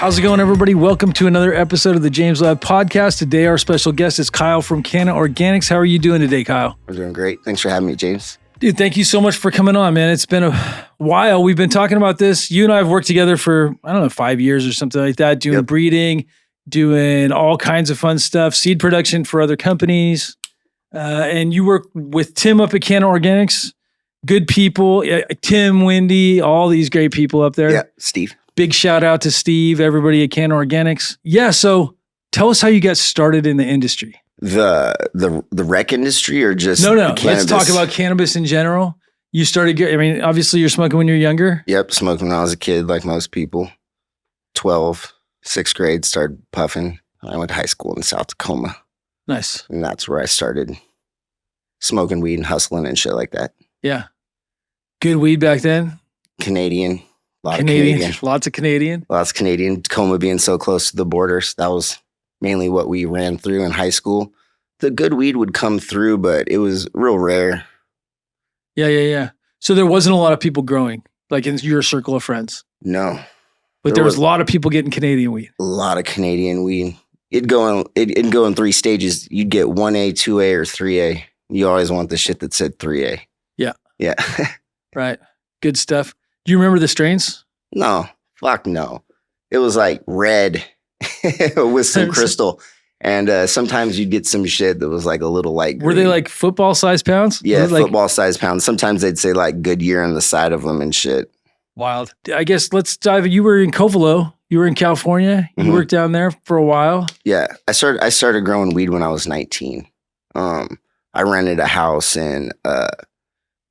How's it going, everybody? Welcome to another episode of the James Lab podcast. Today, our special guest is Kyle from Canna Organix. How are you doing today, Kyle? I'm doing great. Thanks for having me, James. Dude, thank you so much for coming on, man. It's been a while. We've been talking about this. You and I have worked together for, 5 years or something like that, doing breeding, doing all kinds of fun stuff, seed production for other companies. And you work with Tim up at Canna Organix. Good people. Tim, Wendy, all these great people up there. Yeah, Steve. Big shout out to Steve, everybody at Canna Organix. Yeah, so tell us how you got started in the industry. The rec industry or just No. cannabis? Let's talk about cannabis in general. You started, obviously you're smoking when you're younger. Yep, smoking when I was a kid, like most people. 12, 6th grade, started puffing. I went to high school in South Tacoma. Nice. And that's where I started smoking weed and hustling and shit like that. Yeah. Good weed back then? Canadian. Lots of Canadian. Lots of Canadian. Tacoma being so close to the borders. That was mainly what we ran through in high school. The good weed would come through, but it was real rare. Yeah. So there wasn't a lot of people growing, like in your circle of friends? No. But there was a lot of people getting Canadian weed. A lot of Canadian weed. It'd go in 3 stages. You'd get 1A, 2A, or 3A. You always want the shit that said 3A. Yeah. Yeah. Right. Good stuff. Do you remember the strains? No. Fuck no. It was like red with some crystal. And sometimes you'd get some shit that was like a little like green. Were they like football size pounds? Yeah, football size pounds. Sometimes they'd say like Goodyear on the side of them and shit. Wild. I guess let's dive. You were in Covelo. You were in California. You worked down there for a while. Yeah. I started growing weed when I was 19. I rented a house and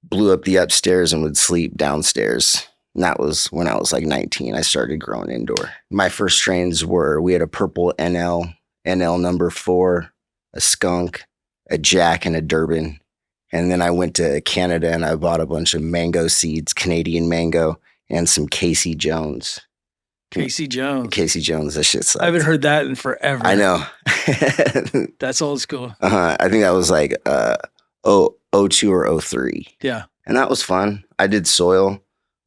blew up the upstairs and would sleep downstairs. And that was when I was like 19. I started growing indoor. My first strains we had a purple NL number 4, a skunk, a jack, and a Durban. And then I went to Canada and I bought a bunch of mango seeds, Canadian mango, and some Casey Jones. Casey Jones. That shit sucks. I haven't heard that in forever. I know. That's old school. I think that was like 02 or 03. Yeah. And that was fun. I did soil.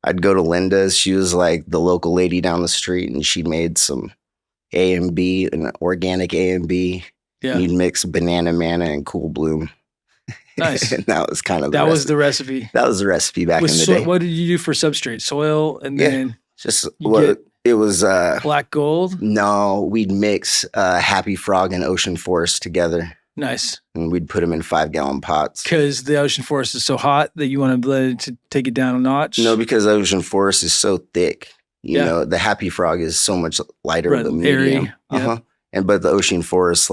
I'd go to Linda's. She was like the local lady down the street, and she made some A and B, an organic A and B. Yeah. And you'd mix Banana Manna and Cool Bloom. Nice. And that was kind of that was the recipe. That was the recipe back in the day. What did you do for substrate? Soil and then just it was black gold? No, we'd mix Happy Frog and Ocean Forest together. Nice. And we'd put them in 5-gallon pots. Because the Ocean Forest is so hot that you want to let it to take it down a notch? No, because the Ocean Forest is so thick. You know, the Happy Frog is so much lighter than medium. Airy. But the Ocean Forest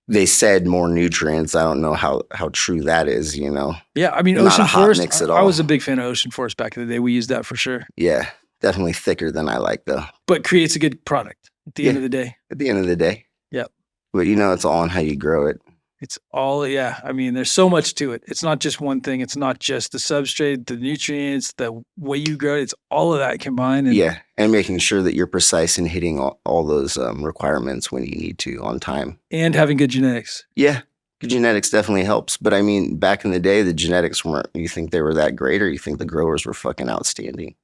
they said more nutrients. I don't know how true that is, you know. Yeah, I mean, Not Ocean Forest, mix at all. I was a big fan of Ocean Forest back in the day. We used that for sure. Yeah, definitely thicker than I like though. But creates a good product at the end of the day. At the end of the day. Yep. But it's all on how you grow it. It's all, I mean, there's so much to it. It's not just one thing. It's not just the substrate, the nutrients, the way you grow it. It's all of that combined. And making sure that you're precise in hitting all those requirements when you need to on time. And having good genetics. Yeah, good genetics definitely helps. But I mean, back in the day, the genetics weren't, you think they were that great or you think the growers were fucking outstanding?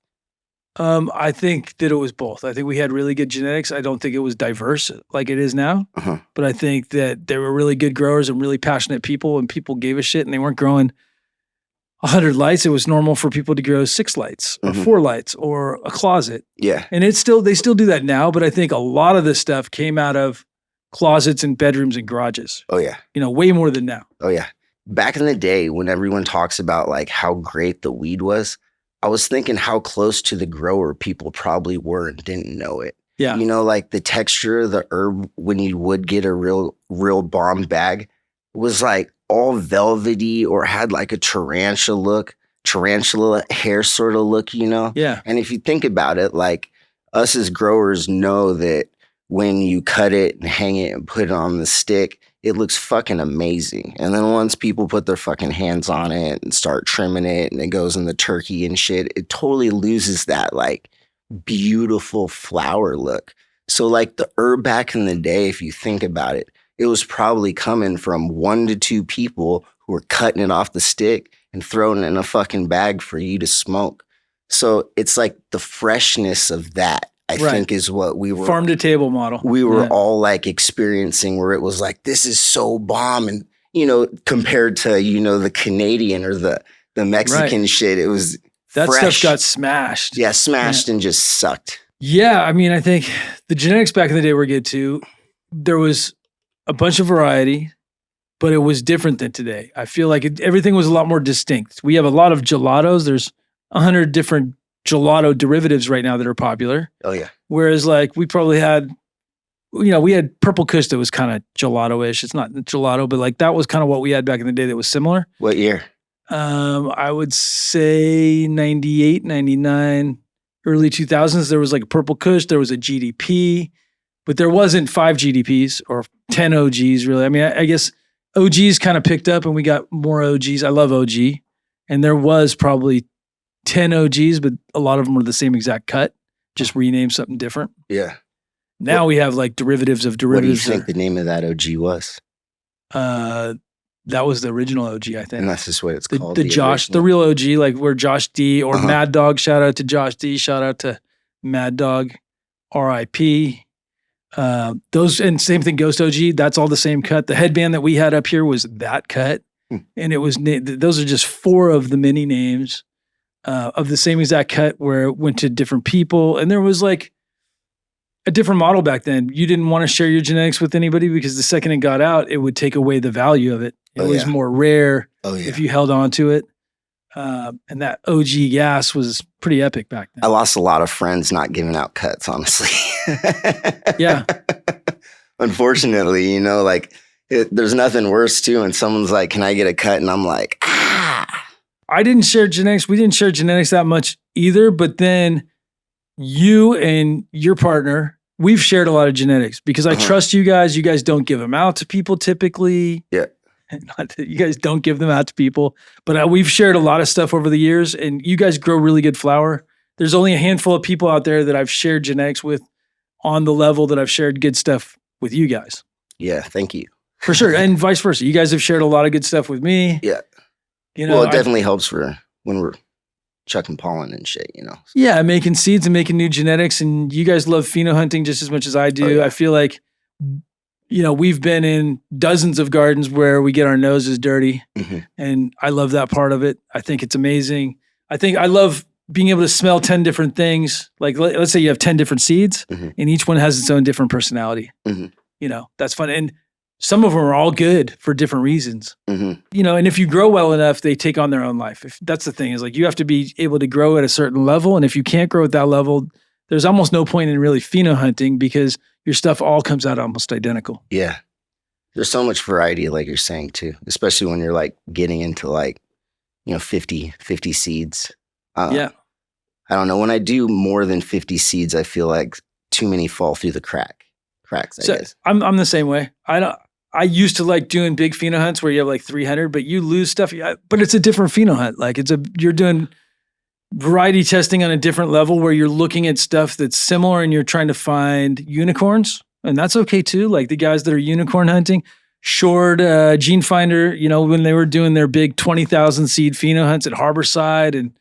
I think that it was both. I think we had really good genetics. I don't think it was diverse like it is now, but I think that there were really good growers and really passionate people, and people gave a shit, and they weren't growing 100 lights. It was normal for people to grow 6 lights or 4 lights or a closet. Yeah. And they still do that now, but I think a lot of this stuff came out of closets and bedrooms and garages. Oh yeah. Way more than now. Oh yeah. Back in the day when everyone talks about like how great the weed was, I was thinking how close to the grower people probably were and didn't know it. Yeah. Like the texture of the herb when you would get a real bomb bag was like all velvety or had like a tarantula hair sort of look, Yeah. And if you think about it, like us as growers know that when you cut it and hang it and put it on the stick, it looks fucking amazing. And then once people put their fucking hands on it and start trimming it and it goes in the turkey and shit, it totally loses that like beautiful flower look. So like the herb back in the day, if you think about it, it was probably coming from 1 to 2 people who were cutting it off the stick and throwing it in a fucking bag for you to smoke. So it's like the freshness of that, I think is what we were. Farm to table model. We were all like experiencing, where it was like, this is so bomb. And, compared to, the Canadian or the Mexican shit, it was that fresh. Stuff got smashed. Yeah, smashed and just sucked. Yeah. I mean, I think the genetics back in the day were good too. There was a bunch of variety, but it was different than today. I feel like everything was a lot more distinct. We have a lot of gelatos. There's 100 different gelato derivatives right now that are popular. Oh, yeah. Whereas like we probably had, we had Purple Kush that was kind of gelato-ish. It's not gelato, but like that was kind of what we had back in the day that was similar. What year? I would say 98, 99, early 2000s. There was like Purple Kush. There was a GDP, but there wasn't 5 GDPs or 10 OGs really. I mean, I guess OGs kind of picked up and we got more OGs. I love OG. And there was probably 10 OGs, but a lot of them were the same exact cut, just renamed something different. Yeah. Now we have like derivatives of derivatives. What do you think the name of that OG was? That was the original OG, I think. And that's just what it's called. The Josh, original. The real OG, like where Josh D or Mad Dog, shout out to Josh D, shout out to Mad Dog, RIP. Those, and same thing, Ghost OG, that's all the same cut. The headband that we had up here was that cut. And it was, those are just 4 of the many names of the same exact cut where it went to different people. And there was like a different model back then. You didn't want to share your genetics with anybody because the second it got out, it would take away the value of it. It was more rare if you held on to it. And that OG gas was pretty epic back then. I lost a lot of friends not giving out cuts, honestly. Yeah. Unfortunately, there's nothing worse too. And someone's like, can I get a cut? And I'm like, I didn't share genetics. We didn't share genetics that much either. But then you and your partner, we've shared a lot of genetics because I trust you guys. You guys don't give them out to people typically. Yeah. You guys don't give them out to people. But we've shared a lot of stuff over the years and you guys grow really good flower. There's only a handful of people out there that I've shared genetics with on the level that I've shared good stuff with you guys. Yeah. Thank you. For sure. And vice versa. You guys have shared a lot of good stuff with me. Yeah. Well, it definitely helps for when we're chucking pollen and shit, Yeah, making seeds and making new genetics. And you guys love pheno hunting just as much as I do. Oh, yeah. I feel like, we've been in dozens of gardens where we get our noses dirty. And I love that part of it. I think it's amazing. I love being able to smell 10 different things. Like let's say you have 10 different seeds and each one has its own different personality. That's fun. And some of them are all good for different reasons, and if you grow well enough, they take on their own life. If that's the thing is like, you have to be able to grow at a certain level. And if you can't grow at that level, there's almost no point in really pheno hunting because your stuff all comes out almost identical. Yeah. There's so much variety, like you're saying too, especially when you're like getting into like, 50 seeds. Yeah. I don't know. When I do more than 50 seeds, I feel like too many fall through the cracks, I guess. I'm the same way. I used to like doing big pheno hunts where you have like 300, but you lose stuff. But it's a different pheno hunt. Like you're doing variety testing on a different level where you're looking at stuff that's similar and you're trying to find unicorns. And that's okay too. Like the guys that are unicorn hunting, Short, Gene Finder, when they were doing their big 20,000 seed pheno hunts at Harborside, and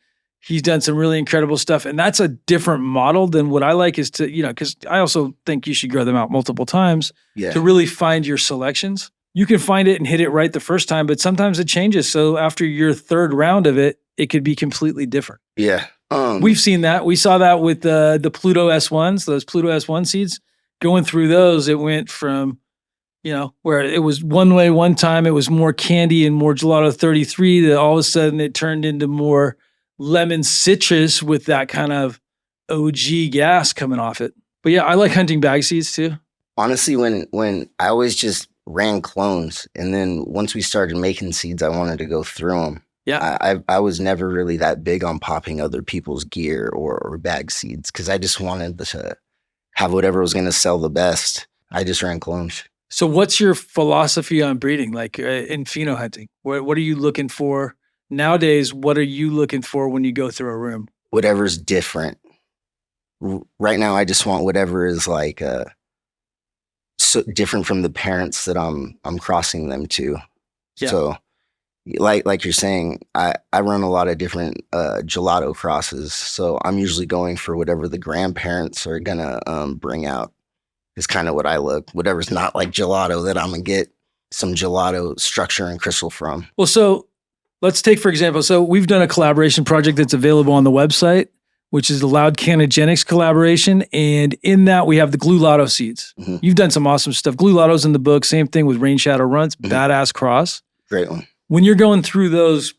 he's done some really incredible stuff. And that's a different model than what I like is to, because I also think you should grow them out multiple times to really find your selections. You can find it and hit it right the first time, but sometimes it changes. So after your third round of it, it could be completely different. Yeah. We've seen that. We saw that with the Pluto S1s, those Pluto S1 seeds. Going through those, it went from, where it was one way one time, it was more candy and more gelato 33, that all of a sudden it turned into more lemon citrus with that kind of OG gas coming off it. But yeah, I like hunting bag seeds too. Honestly, when I always just ran clones, and then once we started making seeds, I wanted to go through them. Yeah, I was never really that big on popping other people's gear or bag seeds because I just wanted to have whatever was going to sell the best. I just ran clones. So what's your philosophy on breeding, like in pheno hunting? What are you looking for? Nowadays, what are you looking for when you go through a room? Whatever's different. Right now, I just want whatever is like so different from the parents that I'm crossing them to. Yeah. So like you're saying, I run a lot of different gelato crosses, so I'm usually going for whatever the grandparents are gonna bring out. Is kind of what I look. Whatever's not like gelato that I'm gonna get some gelato structure and crystal from. Well, so let's take, for example, so we've done a collaboration project that's available on the website, which is the Canna Organix collaboration. And in that, we have the Glulato seeds. Mm-hmm. You've done some awesome stuff. Glulato's in the book. Same thing with Rain Shadow Runs. Mm-hmm. Badass cross. Great one. When you're going through those,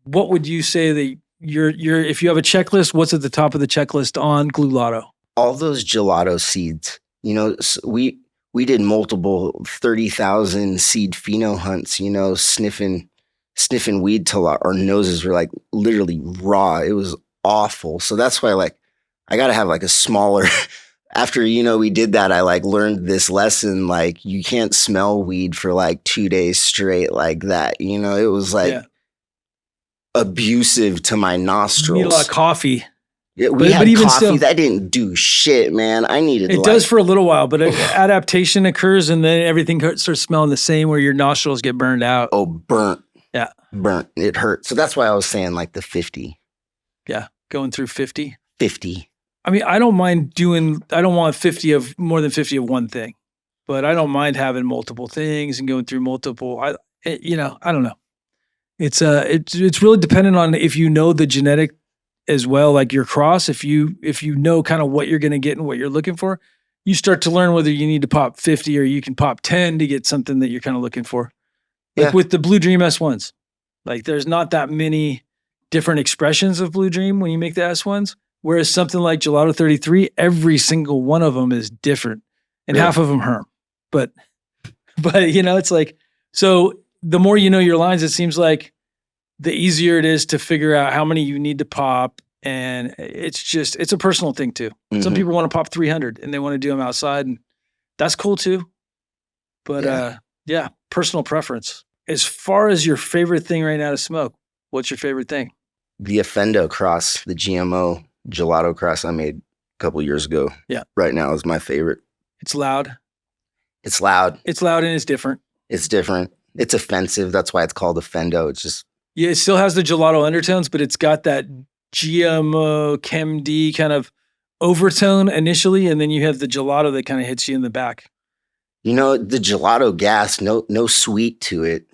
what would you say that you're if you have a checklist, what's at the top of the checklist on Glulato? All those gelato seeds. You know, we did multiple 30,000 seed pheno hunts, you know, sniffing weed till our noses were like literally raw. It was awful. So that's why like I got to have like a smaller after, you know, we did that, I like learned this lesson, like you can't smell weed for like 2 days straight like that. You know, it was like abusive to my nostrils. You need a lot of coffee. Yeah, we had coffee still, that didn't do shit, man. I needed it does for a little while, but adaptation occurs and then everything starts smelling the same where your nostrils get burned out. Oh, burnt. Yeah. Burnt. It hurt. So that's why I was saying like the 50. Yeah. Going through 50. 50. I mean, I don't mind I don't want more than 50 of one thing, but I don't mind having multiple things and going through multiple, I don't know. It's really dependent on if you know the genetic as well, like your cross, if you know kind of what you're going to get and what you're looking for, you start to learn whether you need to pop 50 or you can pop 10 to get something that you're kind of looking for. Like with the Blue Dream S1s, like there's not that many different expressions of Blue Dream when you make the S1s, whereas something like Gelato 33, every single one of them is different and half of them herm. But you know, it's like, so the more you know your lines, it seems like the easier it is to figure out how many you need to pop. And it's a personal thing too. Mm-hmm. Some people want to pop 300 and they want to do them outside and that's cool too. But personal preference. As far as your favorite thing right now to smoke, what's your favorite thing? The Offendo cross, the GMO gelato cross I made a couple years ago. Yeah. Right now is my favorite. It's loud. It's loud. It's loud and it's different. It's different. It's offensive. That's why it's called Offendo. It's just. Yeah, it still has the gelato undertones, but it's got that GMO Chem D kind of overtone initially, and then you have the gelato that kind of hits you in the back. You know, the gelato gas, no sweet to it.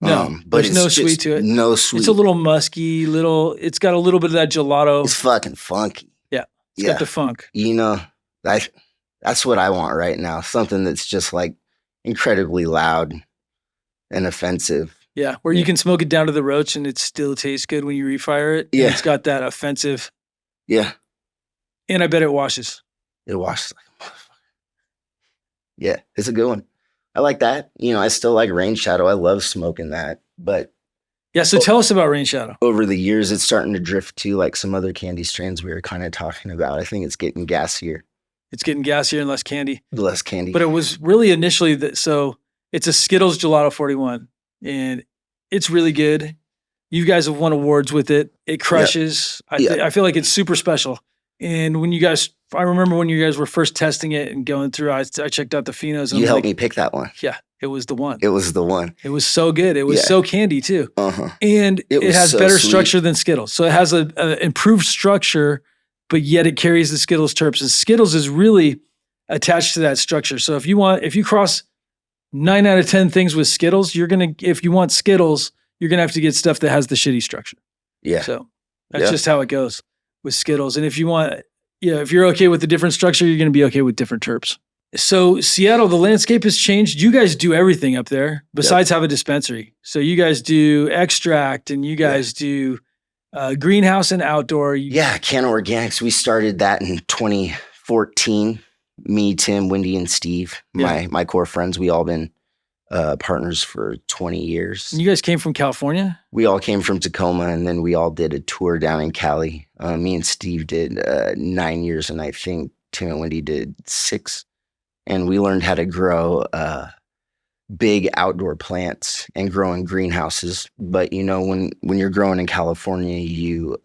No, but there's no sweet to it. No sweet. It's a little musky, it's got a little bit of that gelato. It's fucking funky. Yeah, it's got the funk. You know, that's what I want right now. Something that's just like incredibly loud and offensive. Yeah, where you can smoke it down to the roach and it still tastes good when you refire it. Yeah. It's got that offensive. Yeah. And I bet it washes. It washes like a motherfucker. Yeah, it's a good one. I like that. You know, I still like Rain Shadow. I love smoking that. But yeah, so tell us about Rain Shadow. Over the years, it's starting to drift to like some other candy strains we were kind of talking about. I think it's getting gassier. It's getting gassier and less candy. Less candy. But it was really initially so it's a Skittles Gelato 41. And it's really good. You guys have won awards with it. It crushes. Yep. I feel like it's super special. And I remember when you guys were first testing it and going through, I checked out the phenos. And you helped me pick that one. Yeah, it was the one. It was the one. It was so good. It was so candy too. Uh-huh. And it has so better structure than Skittles. So it has an improved structure, but yet it carries the Skittles terps. And Skittles is really attached to that structure. So if you cross 9 out of 10 things with Skittles, if you want Skittles, you're going to have to get stuff that has the shitty structure. Yeah. So that's just how it goes with Skittles. And if you're okay with the different structure, you're going to be okay with different terps. So Seattle, the landscape has changed. You guys do everything up there besides have a dispensary. So you guys do extract and you guys do greenhouse and outdoor. Canna Organix. We started that in 2014. Me, Tim, Wendy, and Steve, my core friends, we all been partners for 20 years. And you guys came from California? We all came from Tacoma, and then we all did a tour down in Cali. Me and Steve did 9 years, and I think Tim and Wendy did 6. And we learned how to grow big outdoor plants and grow in greenhouses. But, you know, when you're growing in California, you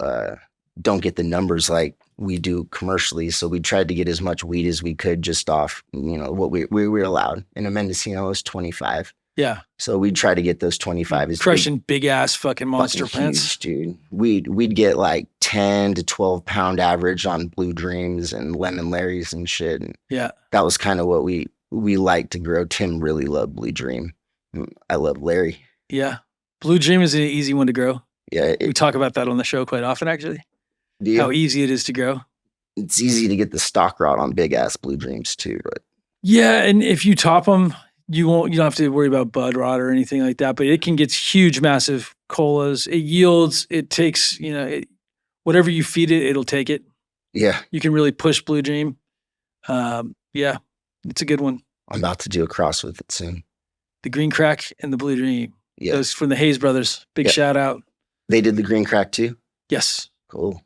don't get the numbers like we do commercially. So we tried to get as much weed as we could just off, you know, what we were allowed. And a Mendocino was 25. Yeah. So we'd try to get those 25s. Crushing big ass fucking monster plants. Huge, dude. We'd get like 10 to 12 pound average on Blue Dreams and Lemon Larrys and shit. And yeah. That was kind of what we liked to grow. Tim really loved Blue Dream. I love Larry. Yeah. Blue Dream is an easy one to grow. Yeah. We talk about that on the show quite often, actually. How easy it is to grow. It's easy to get the stock rot on big ass Blue Dreams too, but yeah, and if you top them, you don't have to worry about bud rot or anything like that. But it can get huge, massive colas. It yields. It takes whatever you feed it, it'll take it. Yeah, you can really push Blue Dream. Yeah, it's a good one. I'm about to do a cross with it soon. The Green Crack and the Blue Dream. Yeah, those from the Hayes brothers. Big shout out. They did the Green Crack too. Yes, cool.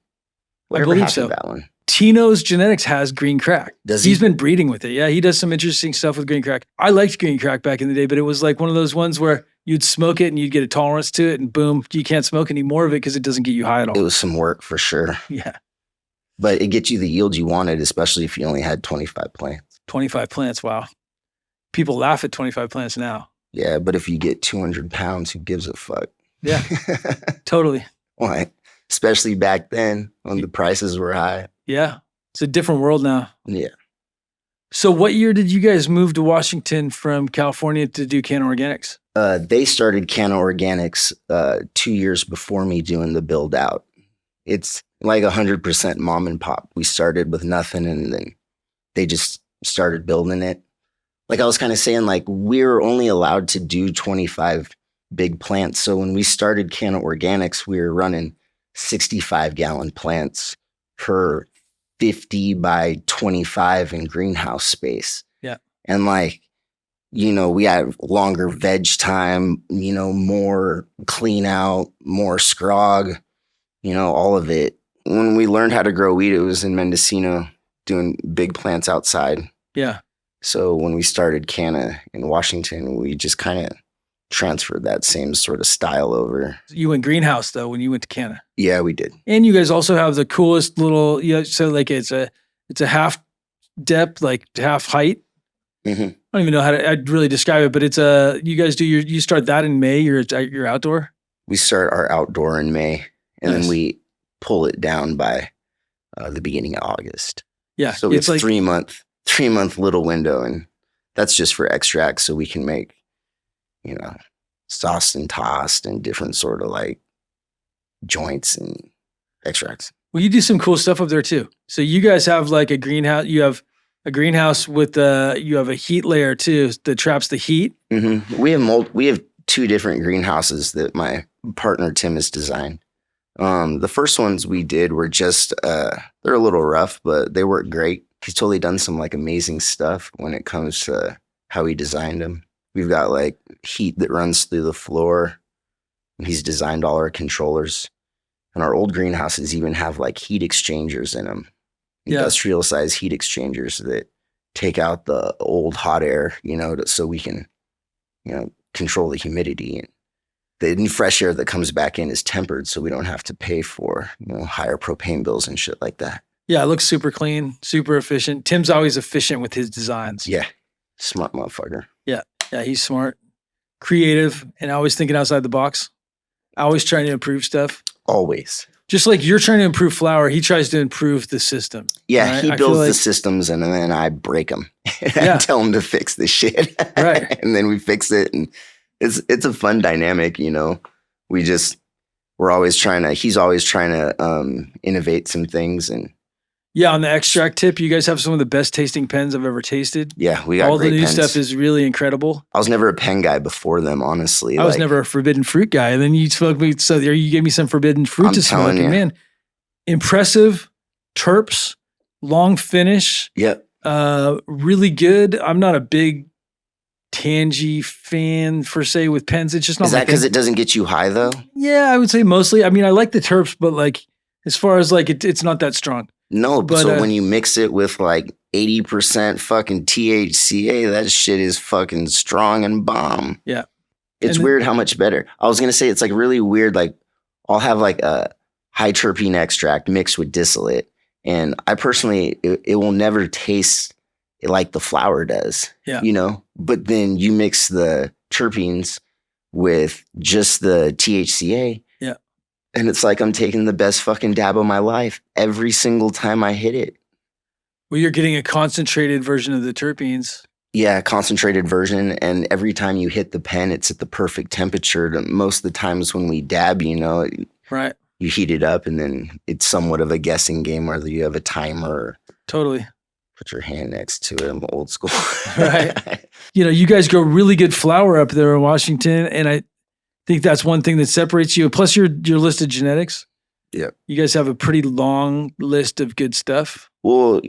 I believe so. That one. Tino's Genetics has Green Crack. Does he? He's been breeding with it. Yeah, he does some interesting stuff with Green Crack. I liked Green Crack back in the day, but it was like one of those ones where you'd smoke it and you'd get a tolerance to it, and boom, you can't smoke any more of it because it doesn't get you high at all. It was some work for sure. Yeah. But it gets you the yield you wanted, especially if you only had 25 plants. 25 plants, wow. People laugh at 25 plants now. Yeah, but if you get 200 pounds, who gives a fuck? Yeah, totally. Why? Especially back then when the prices were high. Yeah, it's a different world now. Yeah. So what year did you guys move to Washington from California to do Canna Organix? They started Canna Organix 2 years before me doing the build out. It's like 100% mom and pop. We started with nothing and then they just started building it. Like I was kind of saying, like we were only allowed to do 25 big plants. So when we started Canna Organix, we were running 65-gallon plants per 50 by 25 in greenhouse space. Yeah. And like, we had longer veg time, more clean out, more scrog, all of it. When we learned how to grow weed, it was in Mendocino doing big plants outside. Yeah. So when we started Canna in Washington, we just kind of transferred that same sort of style over. You went greenhouse though when you went to Canna. Yeah, we did. And you guys also have the coolest little, so like it's a half depth, like half height. Mm-hmm. I don't even know how to I'd really describe it, but it's you guys do you start that in May, your outdoor? We start our outdoor in May and Nice. then we pull it down by the beginning of August. Yeah. So it's like 3 month little window, and that's just for extracts so we can make, sauced and tossed and different sort of like joints and extracts. Well, you do some cool stuff up there too. So you guys have like a greenhouse. You have a greenhouse with you have a heat layer too that traps the heat. Mm-hmm. We have 2 different greenhouses that my partner Tim has designed. The first ones we did were just they're a little rough, but they work great. He's totally done some like amazing stuff when it comes to how he designed them. We've got like heat that runs through the floor. He's designed all our controllers. And our old greenhouses even have like heat exchangers in them. Yeah. Industrial size heat exchangers that take out the old hot air, so we can, control the humidity. And the new fresh air that comes back in is tempered so we don't have to pay for, higher propane bills and shit like that. Yeah, it looks super clean, super efficient. Tim's always efficient with his designs. Yeah. Smart motherfucker. Yeah, he's smart, creative, and always thinking outside the box. Always trying to improve stuff. Always. Just like you're trying to improve flour, he tries to improve the system. Yeah, right? he builds the systems and then I break them. I tell him to fix the shit. Right. And then we fix it. And it's a fun dynamic, we're always trying to, he's always trying to innovate some things. And yeah, on the extract tip, you guys have some of the best tasting pens I've ever tasted. Yeah, we got all great the new pens. stuff is really incredible. I was never a pen guy before them, honestly. I was never a forbidden fruit guy. And then you spoke me, so there you gave me some forbidden fruit to smoke. And man, impressive terps, long finish. Yep. Really good. I'm not a big Tangy fan per se with pens. It's just not. Is that because it doesn't get you high though? Yeah, I would say mostly. I mean, I like the terps, but like as far as like it's not that strong. No, but so when you mix it with like 80% fucking THCA, that shit is fucking strong and bomb. Yeah. It's weird how much better. I was going to say it's like really weird. Like I'll have like a high terpene extract mixed with distillate. And I personally, it will never taste like the flower does, yeah. But then you mix the terpenes with just the THCA. Yeah. And it's like I'm taking the best fucking dab of my life every single time I hit it. Well, you're getting a concentrated version of the terpenes. Yeah, concentrated version. And every time you hit the pen, it's at the perfect temperature. Most of the times when we dab, right, you heat it up and then it's somewhat of a guessing game whether you have a timer or totally put your hand next to it. I'm old school. Right. You guys grow really good flower up there in Washington. And I think that's one thing that separates you. Plus your list of genetics. Yeah. You guys have a pretty long list of good stuff. Well,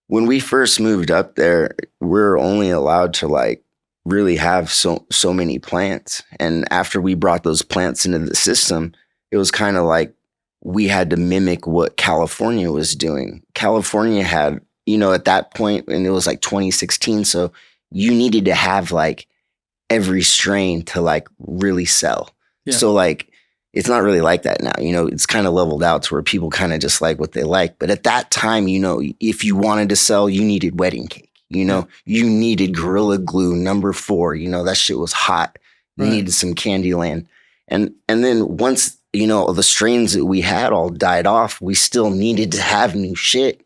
when we first moved up there, we're only allowed to like really have so many plants. And after we brought those plants into the system, it was kind of like we had to mimic what California was doing. California had, at that point, and it was like 2016. So you needed to have like every strain to like really sell. Yeah. So like, it's not really like that now. It's kind of leveled out to where people kind of just like what they like. But at that time, if you wanted to sell, you needed wedding cake. You needed Gorilla Glue #4. That shit was hot. You needed some Candyland. And then once, the strains that we had all died off, we still needed to have new shit.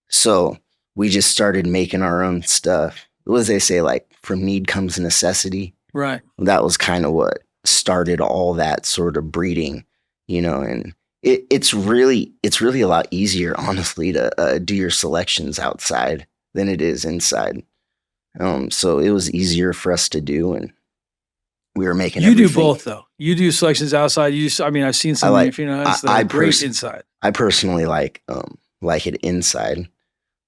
So we just started making our own stuff. What do they say? Like, from need comes necessity. Right. That was kind of what started all that sort of breeding, and it's really a lot easier, honestly, to do your selections outside than it is inside. So it was easier for us to do, and we were making. You do both, though. You do selections outside. I've seen some great inside. I personally like it inside,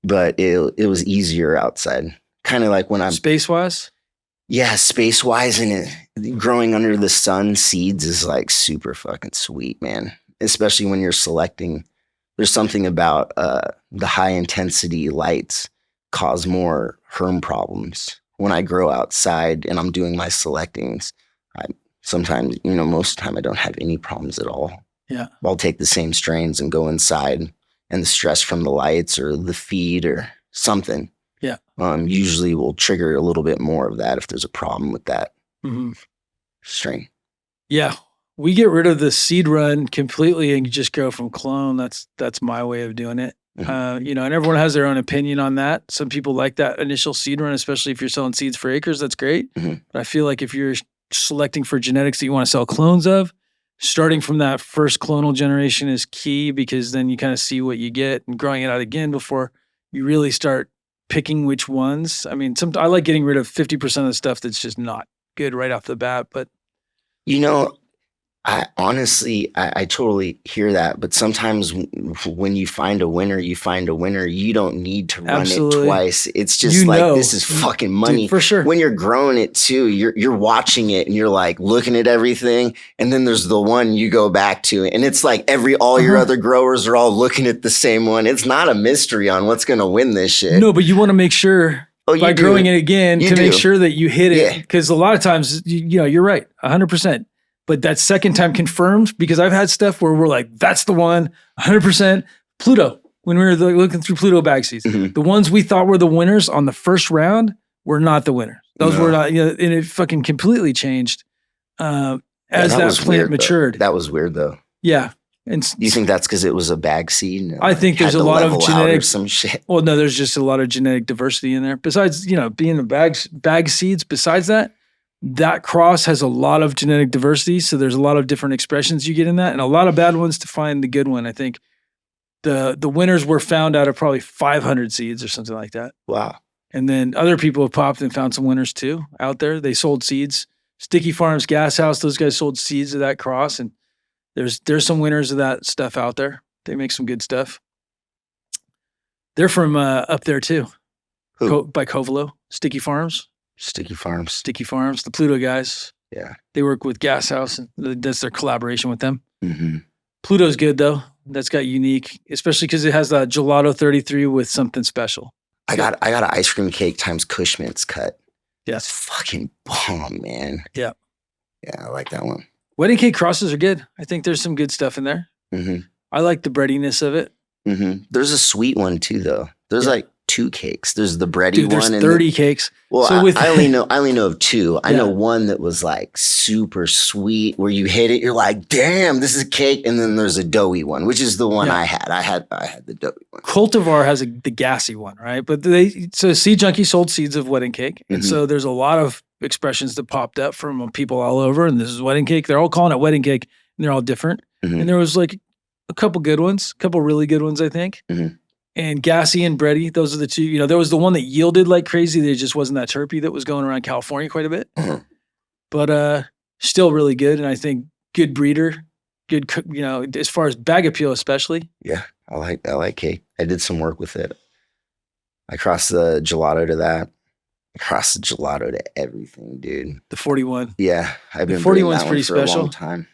but it was easier outside. Kind of like when I'm space wise. Yeah, space wise, and growing under the sun, seeds is like super fucking sweet, man. Especially when you're selecting. There's something about the high intensity lights cause more herm problems. When I grow outside and I'm doing my selectings, sometimes, most of the time I don't have any problems at all. Yeah. I'll take the same strains and go inside, and the stress from the lights or the feed or something. Yeah. Usually will trigger a little bit more of that if there's a problem with that strain. Yeah. We get rid of the seed run completely and just go from clone. That's my way of doing it. And everyone has their own opinion on that. Some people like that initial seed run, especially if you're selling seeds for acres. That's great. But I feel like if you're selecting for genetics that you want to sell clones of, starting from that first clonal generation is key, because then you kind of see what you get and growing it out again before you really start picking which ones. I mean, I like getting rid of 50% of the stuff that's just not good right off the bat. But I honestly, I totally hear that. But sometimes when you find a winner, you don't need to run it twice. It's just this is fucking money. Dude, for sure. When you're growing it too, you're watching it and you're like looking at everything. And then there's the one you go back to. And it's like all your other growers are all looking at the same one. It's not a mystery on what's going to win this shit. No, but you want to make sure by growing it again make sure that you hit it. Because a lot of times, you're right, 100%. But that second time confirmed, because I've had stuff where we're like, that's the one, 100%. Pluto, when we were looking through Pluto bag seeds, the ones we thought were the winners on the first round were not the winners. Those were not, and it fucking completely changed as that plant matured. That was weird, though. Yeah. And you think that's because it was a bag seed? I think there's a lot of genetic, some shit. Well, no, there's just a lot of genetic diversity in there. Besides, being a bag seeds, besides that cross has a lot of genetic diversity. So there's a lot of different expressions you get in that, and a lot of bad ones to find the good one. I think the winners were found out of probably 500 seeds or something like that. Wow. And then other people have popped and found some winners too out there. They sold seeds. Sticky Farms, Gas House, those guys sold seeds of that cross. And there's some winners of that stuff out there. They make some good stuff. They're from up there too. Who? By Covelo, Sticky Farms. Sticky Farms, the Pluto guys. Yeah. They work with Gas House, and that's their collaboration with them. Pluto's good, though. That's got unique, especially because it has that Gelato 33 with something special. I got an ice cream cake times Kush Mints cut. Yeah. It's fucking bomb, man. Yeah. Yeah, I like that one. Wedding cake crosses are good. I think there's some good stuff in there. I like the breadiness of it. There's a sweet one, too, though. There's 2 cakes. There's the bready Dude, there's one. And 30 cakes. Well, So I only know of 2. I know one that was like super sweet, where you hit it, you're like, damn, this is a cake. And then there's a doughy one, which is the one I had. I had the doughy one. Cultivar has the gassy one, right? But so Seed Junkie sold seeds of wedding cake, and so there's a lot of expressions that popped up from people all over. And this is wedding cake. They're all calling it wedding cake, and they're all different. And there was like a couple good ones, a couple really good ones, I think. And gassy and bready, those are the 2. You know, there was the one that yielded like crazy. There just wasn't that terpy that was going around California quite a bit. But still really good. And I think good breeder, good, you know, as far as bag appeal especially. Yeah, I like cake. I did some work with it. I crossed the gelato to that. I crossed the gelato to everything, dude. The 41. Yeah, I've been 41's pretty special. A long time.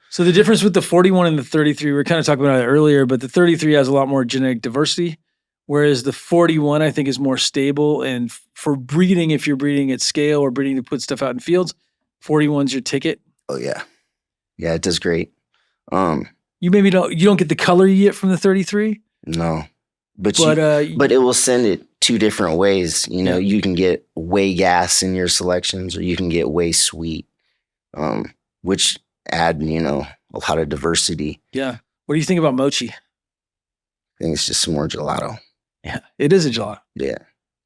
So the difference with the 41 and the 33, we were kind of talking about it earlier, but the 33 has a lot more genetic diversity, whereas the 41, I think, is more stable. And for breeding, if you're breeding at scale or breeding to put stuff out in fields, 41's your ticket. Oh, yeah. Yeah, it does great. You don't get the color you get from the 33? No. But it will send it 2 different ways. You know, you can get way gas in your selections, or you can get way sweet, which add, you know, a lot of diversity. Yeah. What do you think about mochi? I think it's just some more gelato. Yeah, it is a gelato. Yeah.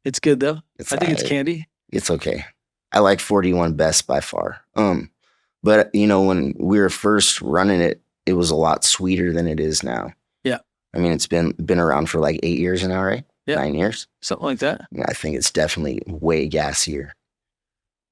It's good though. I think it's candy. It's okay. I like 41 best by far. But you know, when we were first running it, it was a lot sweeter than it is now. Yeah. I mean, it's been around for like 8 years now, right? Yeah. 9 years. Something like that. I think it's definitely way gassier.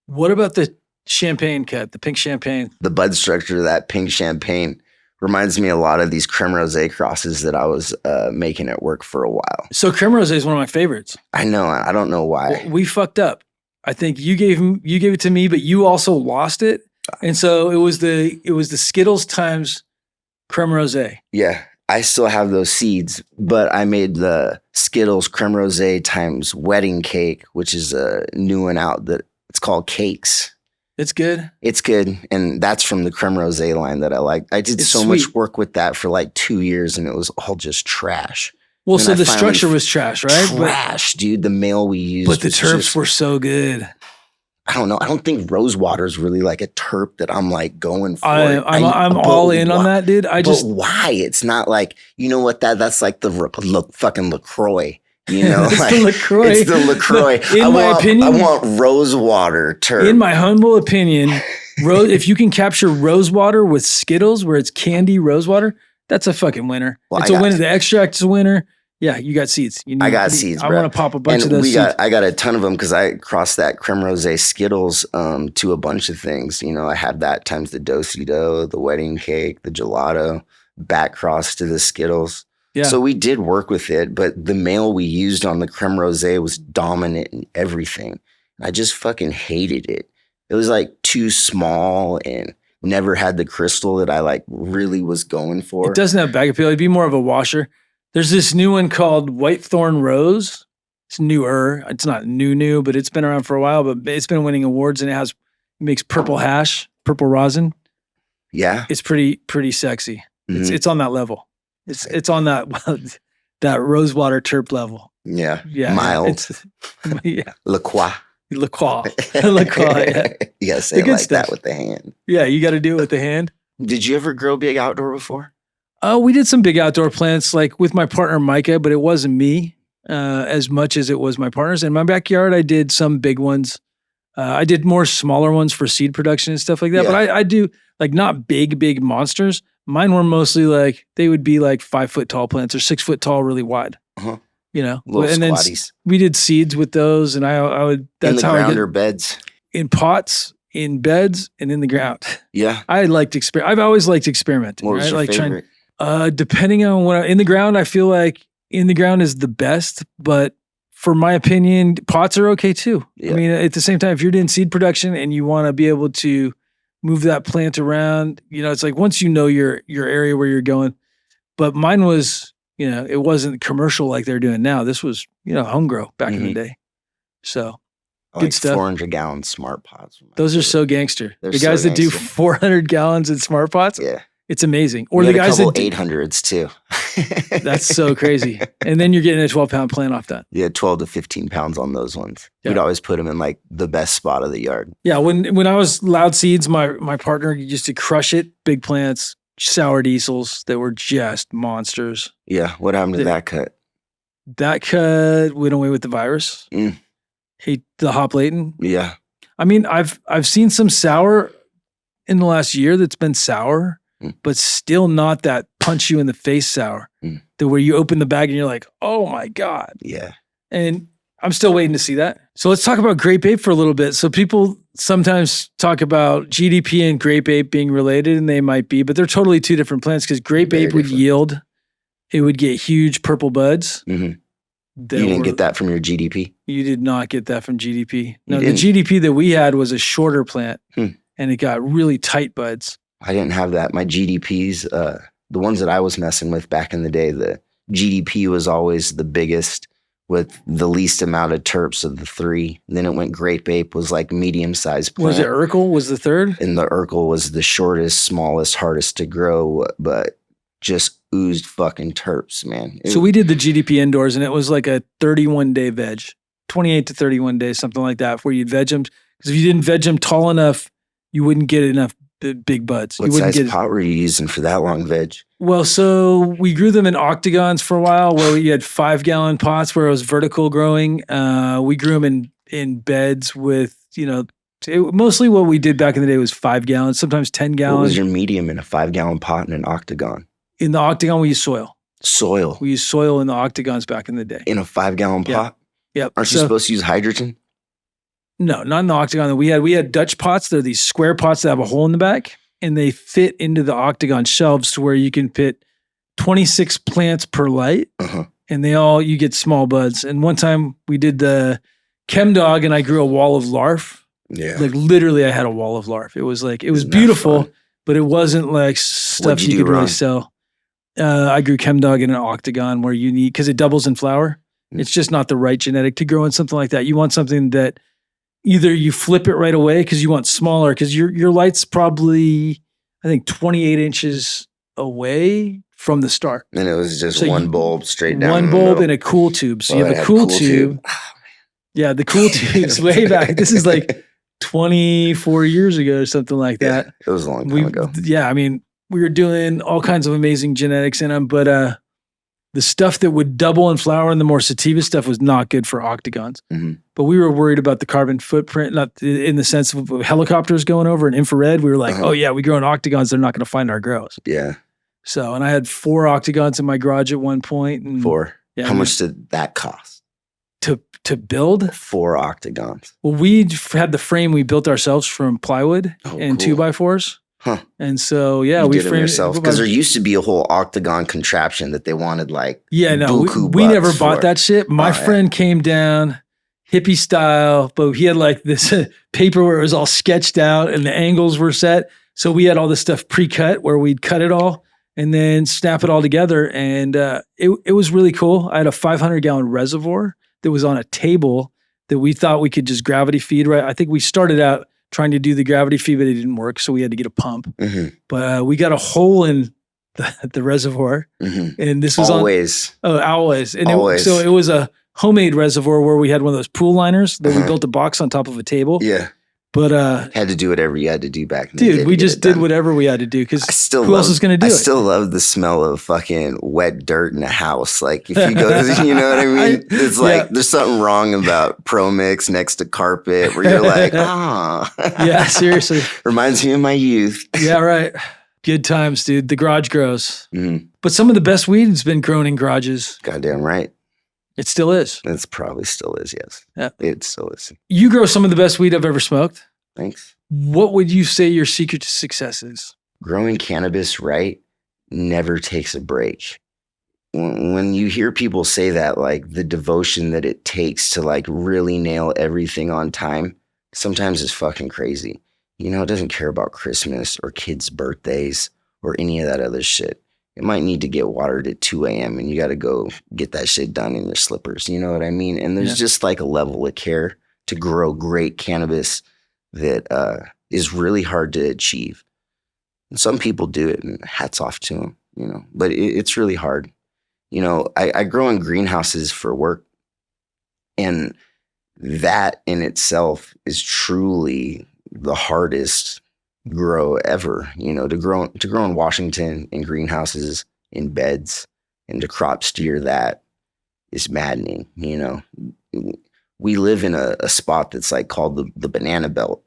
What about the champagne cut, the pink champagne? The bud structure of that pink champagne reminds me a lot of these creme rosé crosses that I was making at work for a while. So creme rosé is one of my favorites. I know. I don't know why. Well, we fucked up. I think you gave it to me, but you also lost it. And so it was the Skittles times creme rosé. Yeah. I still have those seeds, but I made the Skittles creme rosé times wedding cake, which is a new one out that it's called Cakes. It's good. It's good. And that's from the creme rosé line that I like. I did so much work with that for like 2 years, and it was all just trash. Well, so the structure was trash, right? Trash, dude. The male we used. But the terps were so good. I don't know. I don't think rose water is really like a terp that I'm like going for. I'm all in on that, dude. But why? It's not like, you know what, that's like the fucking LaCroix. You know, it's like, the LaCroix. It's the LaCroix. In my opinion, I want rose water terp. In my humble opinion, if you can capture rose water with Skittles, where it's candy rose water, that's a fucking winner. Well, it's a winner. The extract is a winner. Yeah, you got seeds. I got seeds. I want to pop a bunch of those seeds. I got a ton of them because I crossed that creme rosé Skittles to a bunch of things. You know, I had that times the do-si-do, the wedding cake, the gelato, back cross to the Skittles. Yeah. So we did work with it, but the male we used on the creme rosé was dominant in everything. I just fucking hated it. It was like too small and never had the crystal that I like really was going for. It doesn't have bag appeal. It'd be more of a washer. There's this new one called White Thorn Rose. It's newer. It's not new, but it's been around for a while, but it's been winning awards, and it makes purple hash, purple rosin. Yeah. It's pretty sexy. Mm-hmm. It's on that level. It's on that rosewater terp level. Yeah. Yeah. Mild. Yeah. La Croix. Yeah. You gotta say it like that with the hand. Yeah, you got to do it with the hand. Did you ever grow big outdoor before? We did some big outdoor plants, like with my partner Micah, but it wasn't me as much as it was my partners. In my backyard, I did some big ones. I did more smaller ones for seed production and stuff like that. Yeah. But I do like not big monsters. Mine were mostly like, they would be like 5 foot tall plants or 6 foot tall, really wide. Uh-huh. You know, little and squatties. Then we did seeds with those, and I would. That's in the how ground I did, or beds, in pots, in beds, and in the ground. Yeah, I've always liked experimenting. What was your favorite? Depending on what in the ground, I feel like in the ground is the best. But for my opinion, pots are okay too. Yeah. I mean, at the same time, if you're doing seed production and you want to be able to move that plant around, you know, it's like once you know your area where you're going. But mine was. You know, it wasn't commercial like they're doing now. This was, you know, home grow back in the day. So good stuff. 400-gallon smart pots. Those are so gangster. The guys that do 400 gallons in smart pots. Yeah. It's amazing. Or the guys that 800s too. That's so crazy. And then you're getting a 12-pound plant off that. Yeah, 12 to 15 pounds on those ones. Yeah. We'd always put them in like the best spot of the yard. Yeah, when I was Loud Seeds, my partner used to crush it. Big plants, sour diesels that were just monsters. Yeah, what happened to that cut? That cut went away with the virus. Ate the hop latent. Yeah. I mean, I've seen some sour in the last year that's been sour, but still not that punch you in the face sour. The where you open the bag and you're like, oh my God. Yeah. And I'm still waiting to see that. So let's talk about grape ape for a little bit. So people sometimes talk about GDP and grape ape being related, and they might be, but they're totally two different plants because grape ape would yield, it would get huge purple buds. You didn't get that from your GDP? You did not get that from GDP. No, the GDP that we had was a shorter plant, and it got really tight buds. I didn't have that. My GDPs, the ones that I was messing with back in the day, the GDP was always the biggest with the least amount of terps of the three. And then it went grape ape, was like medium-sized plant. Was it Urkel was the third? And the Urkel was the shortest, smallest, hardest to grow, but just oozed fucking terps, man. So we did the GDP indoors, and it was like a 31-day veg, 28 to 31 days, something like that, where you'd veg them. Because if you didn't veg them tall enough, you wouldn't get enough big buds. What size pot were you using for that long veg? Well, so we grew them in octagons for a while, where we had 5-gallon pots where it was vertical growing. We grew them in beds with, mostly what we did back in the day was 5 gallons, sometimes 10 gallons. What was your medium in a 5-gallon pot in an octagon? In the octagon, we use soil. Soil? We used soil in the octagons back in the day. In a 5-gallon pot? Yep. Aren't you supposed to use hydrogen? No, not in the octagon that we had. We had Dutch pots. They're these square pots that have a hole in the back, and they fit into the octagon shelves to where you can fit 26 plants per light, and you get small buds. And one time we did the chem dog, and I grew a wall of larf. Yeah. Like literally I had a wall of larf. It was beautiful, but it wasn't like stuff you could really sell. I grew chem dog in an octagon where you need, because it doubles in flower. It's just not the right genetic to grow in something like that. You want something that either you flip it right away because you want smaller, because your light's probably, I think, 28 inches away from the start. And it was just one bulb straight down. One bulb in a cool tube. So you have a cool tube. Yeah, the cool tube's way back. This is like 24 years ago or something like that. It was a long time ago. Yeah, I mean, we were doing all kinds of amazing genetics in them, but the stuff that would double in flower and the more sativa stuff was not good for octagons. But we were worried about the carbon footprint, not in the sense of helicopters going over and infrared. We were like, oh yeah, we grow in octagons. They're not going to find our grows. Yeah. So, and I had 4 octagons in my garage at one point. And 4. Yeah, how much did that cost? To build? 4 octagons. Well, we had the frame we built ourselves from plywood and 2x4s. And so, yeah, we framed yourself, because there used to be a whole octagon contraption that they wanted, like, we never bought that shit. My friend came down hippie style, but he had like this paper where it was all sketched out and the angles were set. So we had all this stuff pre-cut where we'd cut it all and then snap it all together. And it was really cool. I had a 500-gallon reservoir that was on a table that we thought we could just gravity feed. Right, I think we started out trying to do the gravity feed, but it didn't work. So we had to get a pump. But we got a hole in the reservoir. And this was always. And so it was a homemade reservoir where we had one of those pool liners that we built a box on top of a table. Yeah. But had to do whatever you had to do back in the day. Dude, we just did whatever we had to do because who else was going to do it? I still love the smell of fucking wet dirt in a house. Like if you go to, you know what I mean? It's like there's something wrong about Pro Mix next to carpet where you're like, Yeah, seriously. Reminds me of my youth. Yeah, right. Good times, dude. The garage grows. But some of the best weed has been grown in garages. Goddamn right. It still is. It probably still is, yes. Yeah. It still is. You grow some of the best weed I've ever smoked. Thanks. What would you say your secret to success is? Growing cannabis right never takes a break. When you hear people say that, like the devotion that it takes to like really nail everything on time, sometimes it's fucking crazy. You know, it doesn't care about Christmas or kids' birthdays or any of that other shit. It might need to get watered at 2 a.m. and you got to go get that shit done in your slippers. You know what I mean? And there's just like a level of care to grow great cannabis that is really hard to achieve. And some people do it, and hats off to them, you know, but it's really hard. I grow in greenhouses for work, and that in itself is truly the hardest grow ever. To grow in Washington in greenhouses in beds and to crop steer that is maddening. We live in a spot that's like called the banana belt.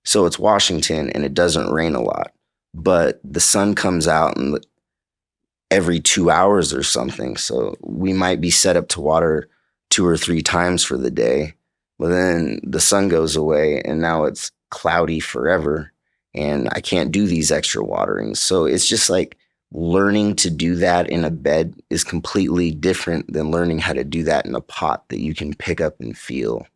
So it's Washington and it doesn't rain a lot, but the sun comes out and every 2 hours or something. So we might be set up to water 2 or 3 times for the day, but then the sun goes away and now it's cloudy forever and I can't do these extra waterings. So it's just like learning to do that in a bed is completely different than learning how to do that in a pot that you can pick up and feel.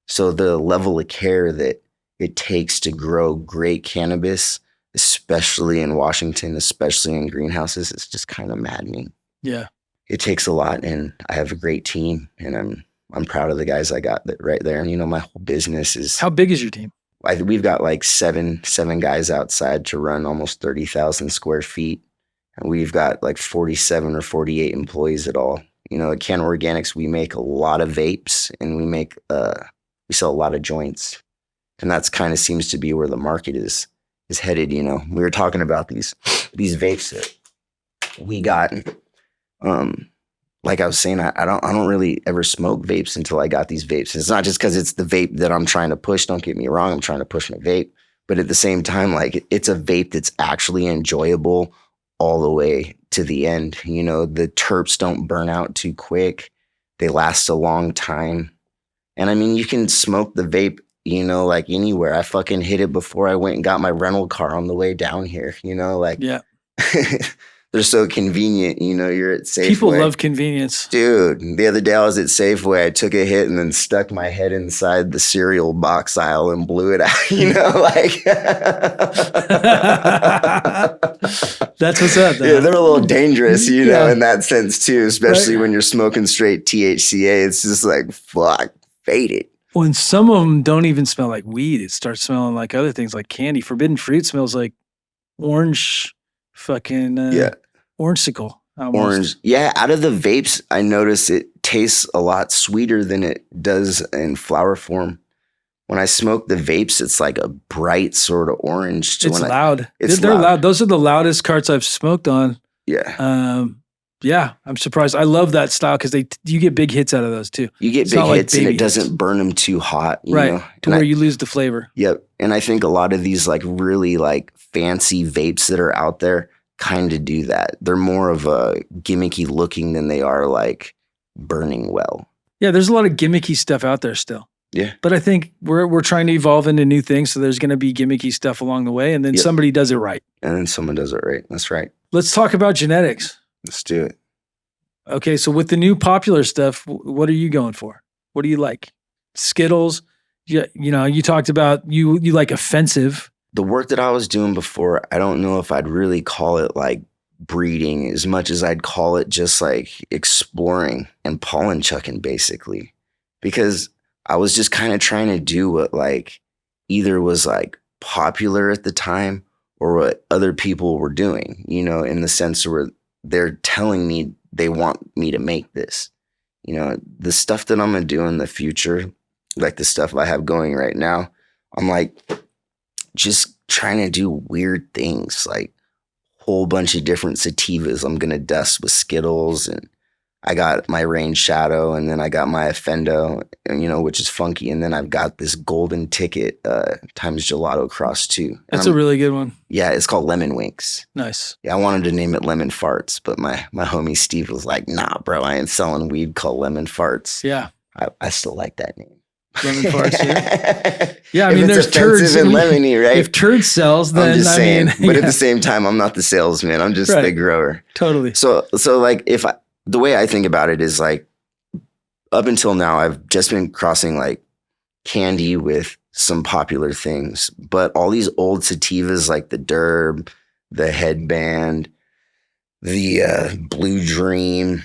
So the level of care that it takes to grow great cannabis, especially in Washington, especially in greenhouses, it's just kind of maddening. Yeah. It takes a lot, and I have a great team, and I'm proud of the guys I got right there. And my whole business is. How big is your team? We've got like seven guys outside to run almost 30,000 square feet, and we've got like 47 or 48 employees at all. At Canna Organix, we make a lot of vapes, and we sell a lot of joints. And that's kind of seems to be where the market is headed. We were talking about these vapes that we got. Like I was saying, I don't really ever smoke vapes until I got these vapes. It's not just because it's the vape that I'm trying to push. Don't get me wrong, I'm trying to push my vape, but at the same time, like it's a vape that's actually enjoyable all the way to the end. The terps don't burn out too quick. They last a long time. And I mean, you can smoke the vape, like anywhere. I fucking hit it before I went and got my rental car on the way down here, Yeah. They're so convenient. You're at Safeway. People love convenience. Dude, the other day I was at Safeway. I took a hit and then stuck my head inside the cereal box aisle and blew it out, That's what's up. Yeah, they're a little dangerous, in that sense too, especially when you're smoking straight THCA. It's just like, fuck, faded. When some of them don't even smell like weed, it starts smelling like other things like candy. Forbidden fruit smells like orange, fucking orangesicle. Almost. Orange. Yeah, out of the vapes, I notice it tastes a lot sweeter than it does in flower form. When I smoke the vapes, it's like a bright sort of orange. It's loud. They're loud. Those are the loudest carts I've smoked on. Yeah. Yeah, I'm surprised. I love that style because you get big hits out of those too. You get big hits and it doesn't burn them too hot. Right, to where you lose the flavor. Yep. And I think a lot of these like really like fancy vapes that are out there kind of do that. They're more of a gimmicky looking than they are like burning well. Yeah, there's a lot of gimmicky stuff out there still. Yeah. But I think we're trying to evolve into new things, so there's going to be gimmicky stuff along the way, and then somebody does it right. And then someone does it right. That's right. Let's talk about genetics. Let's do it. Okay, so with the new popular stuff, what are you going for? What do you like? Skittles? You talked about you like offensive. The work that I was doing before, I don't know if I'd really call it like breeding as much as I'd call it just like exploring and pollen chucking basically. Because I was just kind of trying to do what like either was like popular at the time or what other people were doing, in the sense where they're telling me they want me to make this. The stuff that I'm going to do in the future, like the stuff I have going right now, I'm like just trying to do weird things, like a whole bunch of different sativas I'm going to dust with Skittles, and I got my Rain Shadow, and then I got my Offendo, which is funky. And then I've got this golden ticket times gelato cross too. That's a really good one. Yeah, it's called Lemon Winks. Nice. Yeah, I wanted to name it Lemon Farts, but my homie Steve was like, nah, bro, I ain't selling weed called Lemon Farts. Yeah. I still like that name. Lemon Farts, yeah. Yeah, I mean, there's turds and lemony, right? If turd sells, then I'm just saying. But at the same time, I'm not the salesman. I'm just the grower. Totally. So like the way I think about it is like up until now, I've just been crossing like candy with some popular things, but all these old sativas like the Derb, the Headband, the Blue Dream.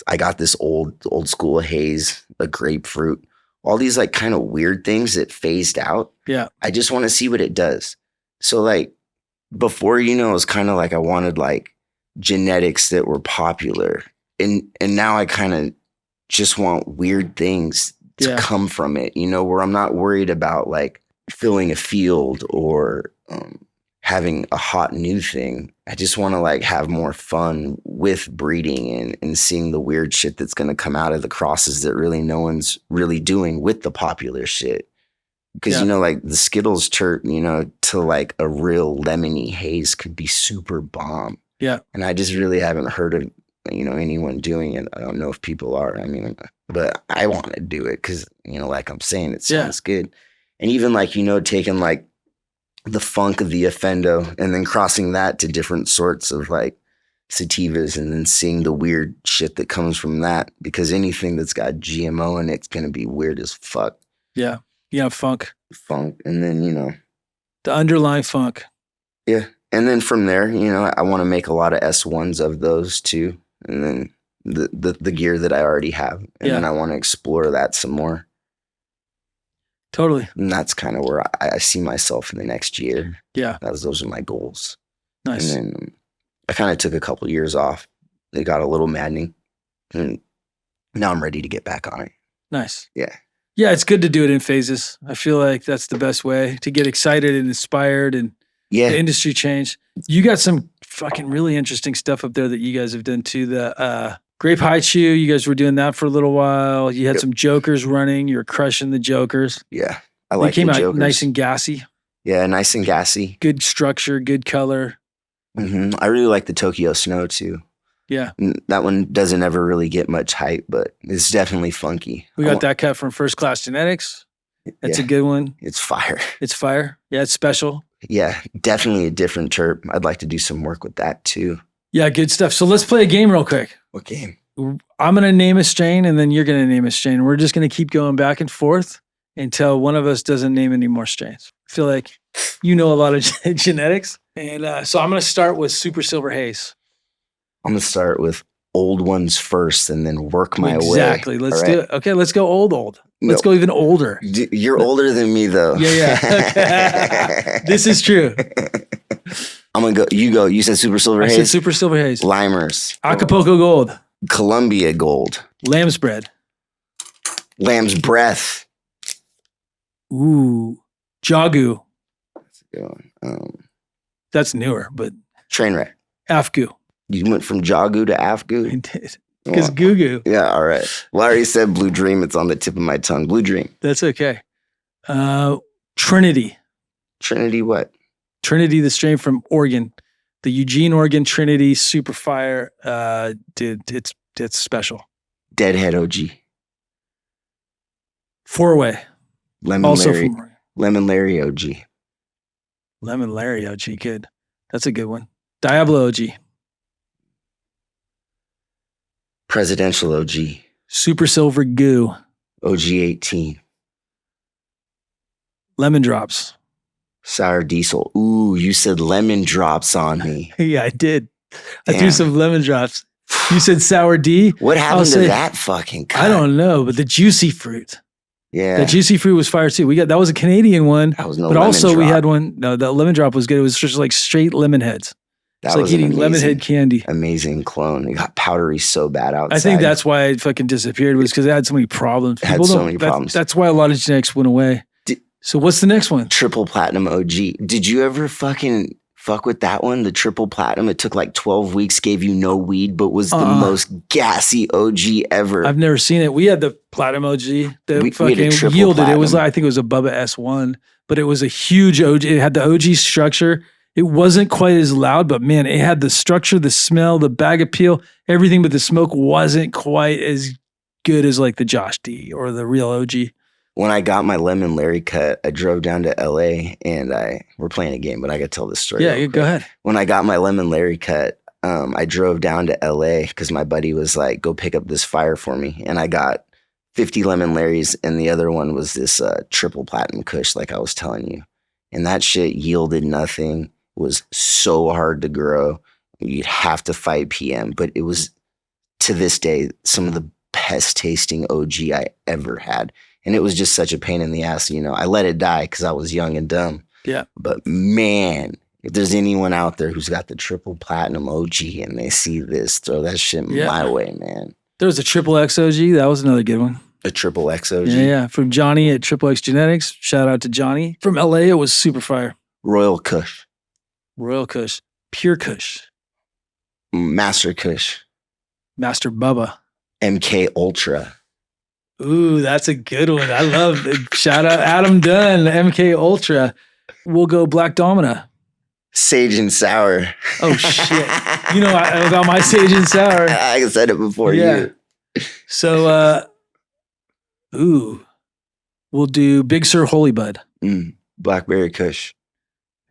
I got this old school haze, a grapefruit, all these like kind of weird things that phased out. Yeah. I just want to see what it does. So like before, it was kind of like I wanted like genetics that were popular. and now I kind of just want weird things to come from it, you know, where I'm not worried about like filling a field or having a hot new thing. I just want to like have more fun with breeding and seeing the weird shit that's going to come out of the crosses that really no one's really doing with the popular shit. Because, you know, like the Skittles terp, you know, to like a real lemony haze could be super bomb. Yeah. And I just really haven't heard of, you know, anyone doing it. I don't know if people are. I mean, but I want to do it because, you know, like I'm saying, it sounds good. And even like, you know, taking like the funk of the Offendo and then crossing that to different sorts of like sativas and then seeing the weird shit that comes from that, because anything that's got GMO in it's going to be weird as fuck. Yeah. Yeah. Funk. And then, you know, the underlying funk. Yeah. And then from there, you know, I want to make a lot of S1s of those too. And then the gear that I already have. And then I want to explore that some more. Totally. And that's kind of where I see myself in the next year. Yeah. Those are my goals. Nice. And then I kind of took a couple years off. It got a little maddening. And now I'm ready to get back on it. Nice. Yeah. Yeah, it's good to do it in phases. I feel like that's the best way to get excited and inspired and the industry change. You got some fucking really interesting stuff up there that you guys have done too. The grape high chew, you guys were doing that for a little while. You had some jokers running. You were crushing the jokers. Yeah, I like the jokers. They came out jokers. Nice and gassy. Yeah, nice and gassy. Good structure, good color. Mm-hmm. I really like the Tokyo Snow too. Yeah. That one doesn't ever really get much hype, but it's definitely funky. We got that cut from First Class Genetics. That's a good one. It's fire. It's fire. Yeah, it's special. Yeah, definitely a different terp. I'd like to do some work with that too. Yeah, good stuff. So let's play a game real quick. What game? I'm going to name a strain and then you're going to name a strain. We're just going to keep going back and forth until one of us doesn't name any more strains. I feel like you know a lot of genetics. And so I'm going to start with Super Silver Haze. I'm going to start with old ones first and then work my way. Exactly. Let's do it. Okay, let's go old. Let's go even older. You're older than me though. Yeah. Okay. This is true. I'm going to go. You go. You said Super Silver Haze? I said Super Silver Haze. Limers. Acapulco Gold. Columbia Gold. Lamb's Bread. Lamb's Breath. Ooh. Jagu. That's a good one. That's newer, but. Trainwreck. Afgu. You went from Jagu to Afgu? I did. Because Goo Goo. Yeah, all right. Well, I already said Blue Dream. It's on the tip of my tongue. Blue Dream. That's okay. Trinity. Trinity what? Trinity, the strain from Oregon. The Eugene, Oregon Trinity Super Fire. Dude, it's special. Deadhead OG. 4-way. Lemon Larry OG. Lemon Larry OG, good. That's a good one. Diablo OG. Presidential OG. Super Silver Goo. OG 18. Lemon Drops. Sour Diesel. Ooh, you said lemon drops on me. Yeah, I did. Damn. I threw some lemon drops. You said Sour D. What happened to that fucking cut? I don't know, but the Juicy Fruit. Yeah. The Juicy Fruit was fire too. That was a Canadian one. That was no but lemon also drop. We had one. No, the lemon drop was good. It was just like straight lemon heads. It's like eating lemon head candy. Amazing clone. It got powdery so bad outside. I think that's why it fucking disappeared, was because it had so many problems. It had so many problems. That's why a lot of genetics went away. So what's the next one? Triple Platinum OG. Did you ever fucking fuck with that one? The Triple Platinum. It took like 12 weeks, gave you no weed, but was the most gassy OG ever. I've never seen it. We had the Platinum OG that we fucking yielded. Platinum. It was like, I think it was a Bubba S1, but it was a huge OG. It had the OG structure. It wasn't quite as loud, but man, it had the structure, the smell, the bag appeal, everything, but the smoke wasn't quite as good as like the Josh D or the real OG. When I got my Lemon Larry cut, I drove down to LA and we're playing a game, but I got to tell this story. Yeah, go ahead. When I got my Lemon Larry cut, I drove down to LA because my buddy was like, go pick up this fire for me. And I got 50 Lemon Larrys and the other one was this Triple Platinum Kush, like I was telling you. And that shit yielded nothing. Was so hard to grow. You'd have to fight PM, but it was, to this day, some of the best tasting OG I ever had. And it was just such a pain in the ass. You know, I let it die because I was young and dumb. Yeah. But man, If there's anyone out there who's got the triple platinum OG and they see this, throw that shit my way, man. There was a triple X OG. That was another good one. A triple X OG? Yeah. From Johnny at Triple X Genetics. Shout out to Johnny. From LA, it was super fire. Royal Kush. Royal Kush. Pure Kush. Master Kush. Master Bubba. MK Ultra. Ooh, that's a good one. I love it. Shout out Adam Dunn, MK Ultra. We'll go Black Domina. Sage and Sour. Oh, shit. You know about my Sage and Sour. I said it before you. So, we'll do Big Sur Holy Bud. Blackberry Kush.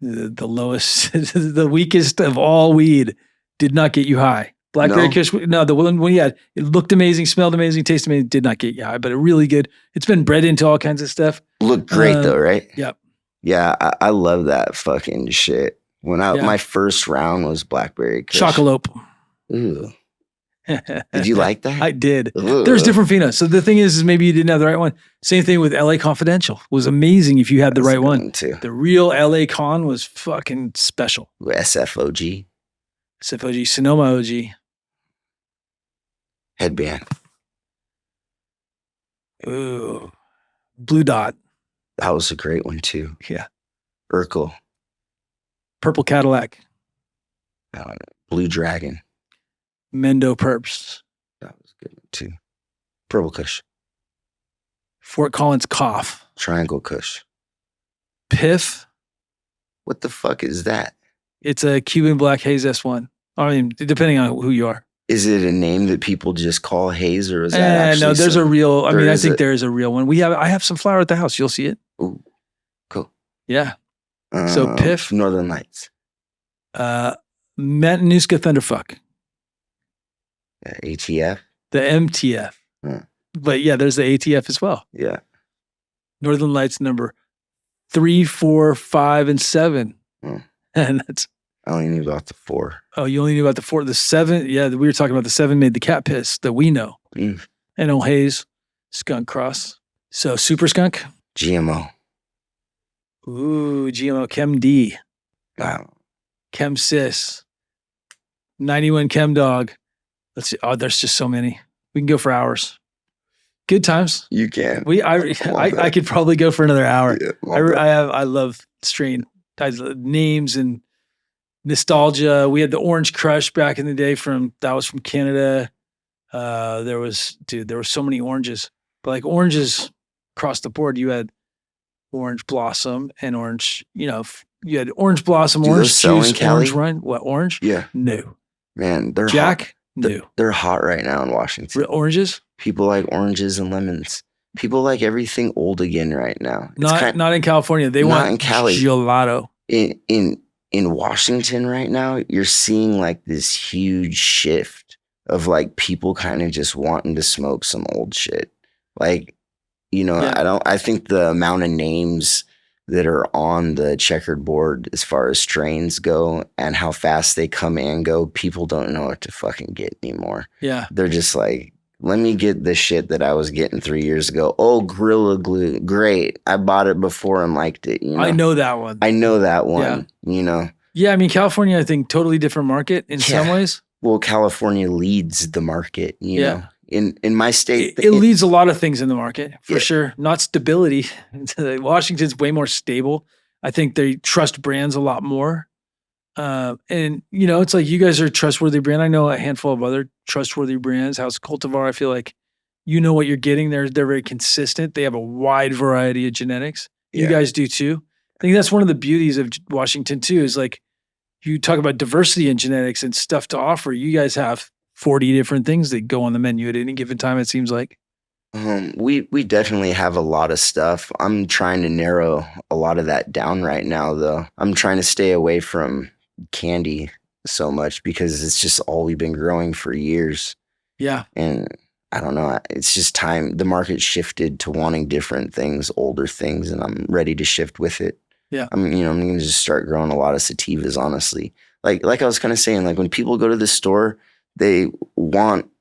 The lowest, the weakest of all weed. Did not get you high. Blackberry Kush, no, the one we had, it looked amazing, smelled amazing, tasted amazing, did not get you high, but it really good. It's been bred into all kinds of stuff. Looked great though, right? Yep. Yeah, I love that fucking shit. When my first round was Blackberry Kush. Chocolope. Ooh. Did you like that? I did. Ugh. There's different phenos. So the thing is maybe you didn't have the right one. Same thing with LA Confidential. Was amazing if you had the right one. Too. The real LA Con was fucking special. SFOG. SFOG, Sonoma OG. Headband. Ooh. Blue Dot. That was a great one too. Yeah. Urkel. Purple Cadillac. Blue Dragon. Mendo Perps. That was a good one too. Purple Kush. Fort Collins Cough. Triangle Kush. Piff. What the fuck is that? It's a Cuban Black Haze S1. I mean, depending on who you are. Is it a name that people just call haze, or is that actually no, there's a real, I think there is a real one. I have some flower at the house. You'll see it. Ooh, cool. Yeah. So Piff. Northern Lights. Matanuska Thunderfuck. ATF. The MTF. But yeah, there's the ATF as well. Yeah. Northern Lights number 3, 4, 5, and 7. And that's. I only knew about the 4. Oh, you only knew about the 4. The 7, yeah, we were talking about the 7 made the cat piss that we know. And old Haze, Skunk Cross. So Super Skunk. GMO. Ooh, GMO. Chem D. Wow. Chem Sis. 91 Chem Dog. Let's see. Oh, there's just so many. We can go for hours. Good times. You can. I could probably go for another hour. Yeah, I love strain names and nostalgia. We had the Orange Crush back in the day that was from Canada. There were so many oranges, but like oranges across the board. You had Orange Blossom and Orange, you had Orange Blossom, Orange Juice, Orange Run. What, Orange? Yeah. No. Man, they're Jack? hot. No. They're hot right now in Washington. Oranges? People like oranges and lemons. People like everything old again right now. Not in California. They want in Cali. gelato. In Washington right now, you're seeing like this huge shift of like people kind of just wanting to smoke some old shit. Like, I think the amount of names that are on the checkered board as far as strains go and how fast they come and go, people don't know what to fucking get anymore. Yeah. They're just like, let me get the shit that I was getting 3 years ago. Oh, Gorilla Glue. Great. I bought it before and liked it. I know that one. Yeah. Yeah, I mean, California, I think, totally different market in some ways. Well, California leads the market, you know. In my state. It leads a lot of things in the market, for sure. Not stability. Washington's way more stable. I think they trust brands a lot more. And, it's like you guys are a trustworthy brand. I know a handful of other trustworthy brands. House Cultivar, I feel like you know what you're getting. They're very consistent. They have a wide variety of genetics. You guys do too. I think that's one of the beauties of Washington too, is like you talk about diversity in genetics and stuff to offer. You guys have 40 different things that go on the menu at any given time, it seems like. We definitely have a lot of stuff. I'm trying to narrow a lot of that down right now, though. I'm trying to stay away from candy so much because it's just all we've been growing for years. Yeah. And I don't know. It's just time. The market shifted to wanting different things, older things, and I'm ready to shift with it. Yeah. I'm going to just start growing a lot of sativas, honestly. Like I was kind of saying, like when people go to the store, they want,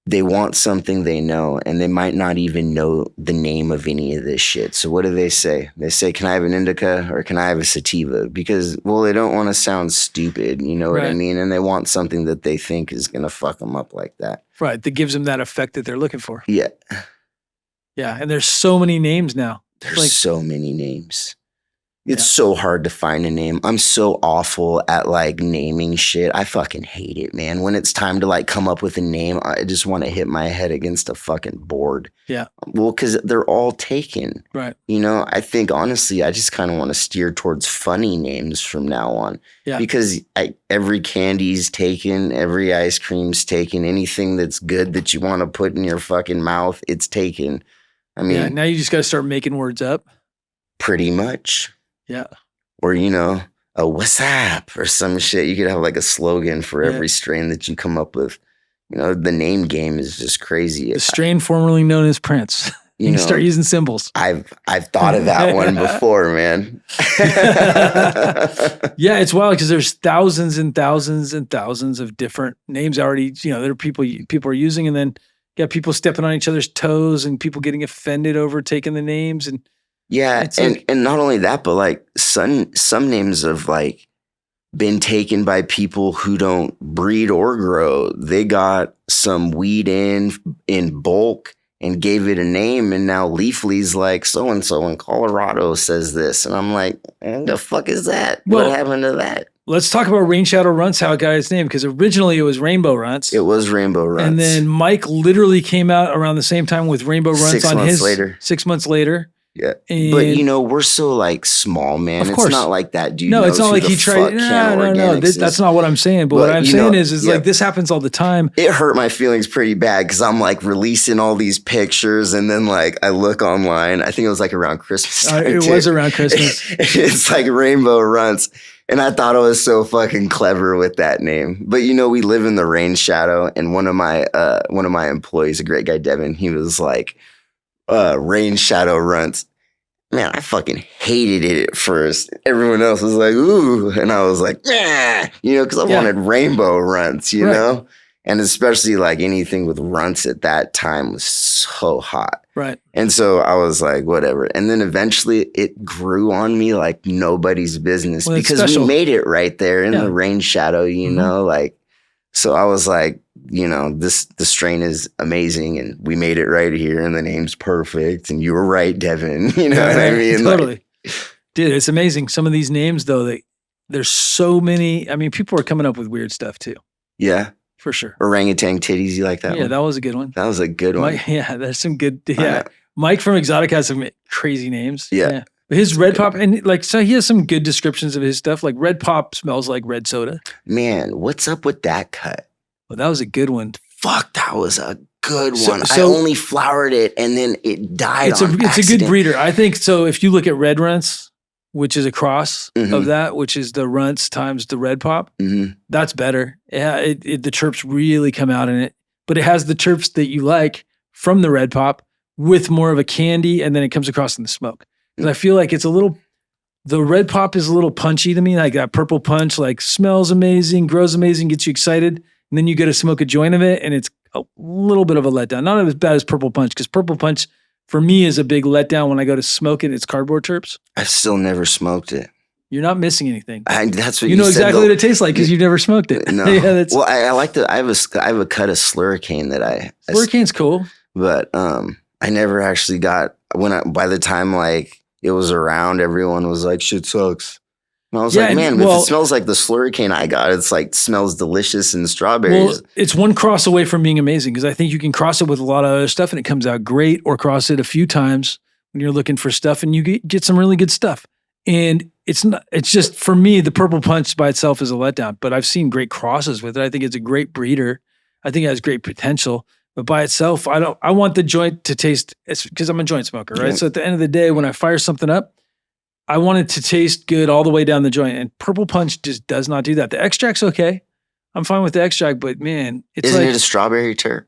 they want something they know, and they might not even know the name of any of this shit. So what do? They say, can I have an indica or can I have a sativa? Because, well, they don't want to sound stupid. You know what I mean? And they want something that they think is going to fuck them up like that. Right. That gives them that effect that they're looking for. Yeah. Yeah. And there's so many names now. There's so many names. It's so hard to find a name. I'm so awful at like naming shit. I fucking hate it, man. When it's time to like come up with a name, I just want to hit my head against a fucking board. Yeah. Well, because they're all taken. Right. You know, I think honestly, I just kind of want to steer towards funny names from now on. Yeah. Because every candy's taken, every ice cream's taken, anything that's good that you want to put in your fucking mouth, it's taken. I mean, now you just got to start making words up. Pretty much. Yeah. Or, you know, a what's up or some shit. You could have like a slogan for every strain that you come up with. You know, the name game is just crazy. The strain formerly known as Prince. You can start using symbols. I've thought of that one before, man. Yeah, it's wild because there's thousands and thousands and thousands of different names already. You know, there are people are using, and then you got people stepping on each other's toes and people getting offended over taking the names. And yeah, and not only that, but like some names have like been taken by people who don't breed or grow. They got some weed in bulk and gave it a name, and now Leafly's like so and so in Colorado says this, and I'm like, what the fuck is that? Well, what happened to that? Let's talk about Rain Shadow Runts, how it got its name, because originally it was Rainbow Runts. It was Rainbow Runts. And then Mike literally came out around the same time with Rainbow Runts 6 months later. 6 months later. Yeah. But, you know, we're so, like, small, man. Of course. It's not like that dude. No, it's not like he tried. No. That's not what I'm saying. But what I'm saying is like, this happens all the time. It hurt my feelings pretty bad because I'm, like, releasing all these pictures. And then, like, I look online. I think it was, like, around Christmas time, It was around Christmas. It's, like, Rainbow Runts. And I thought it was so fucking clever with that name. But, you know, we live in the rain shadow. And one of my employees, a great guy, Devin, he was like, Rain Shadow Runts. Man, I fucking hated it at first. Everyone else was like, ooh. And I was like, yeah, you know, because I wanted Rainbow Runts, you know? And especially like anything with runts at that time was so hot. Right. And so I was like, whatever. And then eventually it grew on me like nobody's business because we made it right there in the rain shadow, you know, like, so I was like, you know, the strain is amazing and we made it right here and the name's perfect. And you were right, Devin. You know what I mean? Totally. Like, dude, it's amazing. Some of these names though, there's so many. I mean, people are coming up with weird stuff too. Yeah. For sure. Orangutan titties. You like that one? Yeah, that was a good one. That was a good one. There's some good. Yeah. Mike from Exotic has some crazy names. Yeah. His Red Pop, and like, so he has some good descriptions of his stuff. Like Red Pop smells like red soda. Man, what's up with that cut? Well, that was a good one. Fuck, that was a good one. I only flowered it and then it died It's a good breeder. I think so. If you look at Red Runts, which is a cross of that, which is the Runts times the Red Pop, that's better. Yeah, the terps really come out in it, but it has the terps that you like from the Red Pop with more of a candy, and then it comes across in the smoke. Because I feel like the Red Pop is a little punchy to me, like that purple punch, like smells amazing, grows amazing, gets you excited. And then you go to smoke a joint of it and it's a little bit of a letdown. Not as bad as Purple Punch, because Purple Punch for me is a big letdown when I go to smoke it. It's cardboard terps. I've still never smoked it. You're not missing anything. That's what you know exactly what it tastes like because you've never smoked it. No. Well, I like I have a cut of Slurricane that Slurricane's cool. But I never actually got, by the time like it was around, everyone was like, shit sucks. And I was like, man, if it smells like the Slurricane I got, it's like smells delicious and strawberries. Well, it's one cross away from being amazing because I think you can cross it with a lot of other stuff and it comes out great, or cross it a few times when you're looking for stuff and you get some really good stuff. And it's just, for me, the Purple Punch by itself is a letdown, but I've seen great crosses with it. I think it's a great breeder. I think it has great potential, but by itself, I want the joint to taste, because I'm a joint smoker, right? Yeah. So at the end of the day, when I fire something up, I want it to taste good all the way down the joint, and Purple Punch just does not do that. The extract's okay. I'm fine with the extract, but man, Isn't it a strawberry terp?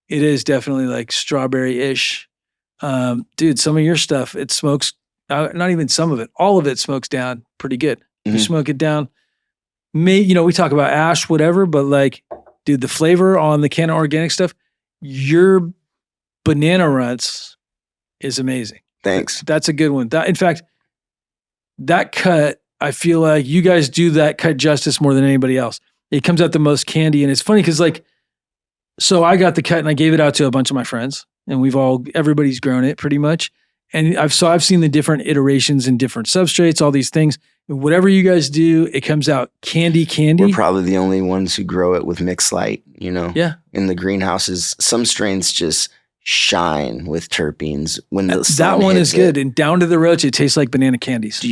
It is definitely like strawberry-ish. Dude, some of your stuff, it smokes, not even some of it, all of it smokes down pretty good. You smoke it down. We talk about ash, whatever, but like, dude, the flavor on the Canna Organic stuff, your banana runts is amazing. Thanks. That's a good one. In fact, that cut, I feel like you guys do that cut justice more than anybody else. It comes out the most candy. And it's funny because so I got the cut and I gave it out to a bunch of my friends and everybody's grown it pretty much. And I've seen the different iterations and different substrates, all these things. Whatever you guys do, it comes out candy. We're probably the only ones who grow it with mixed light, Yeah. In the greenhouses, some strains just shine with terpenes when the sun that one hits is good. it. And down to the roach, it tastes like banana candies.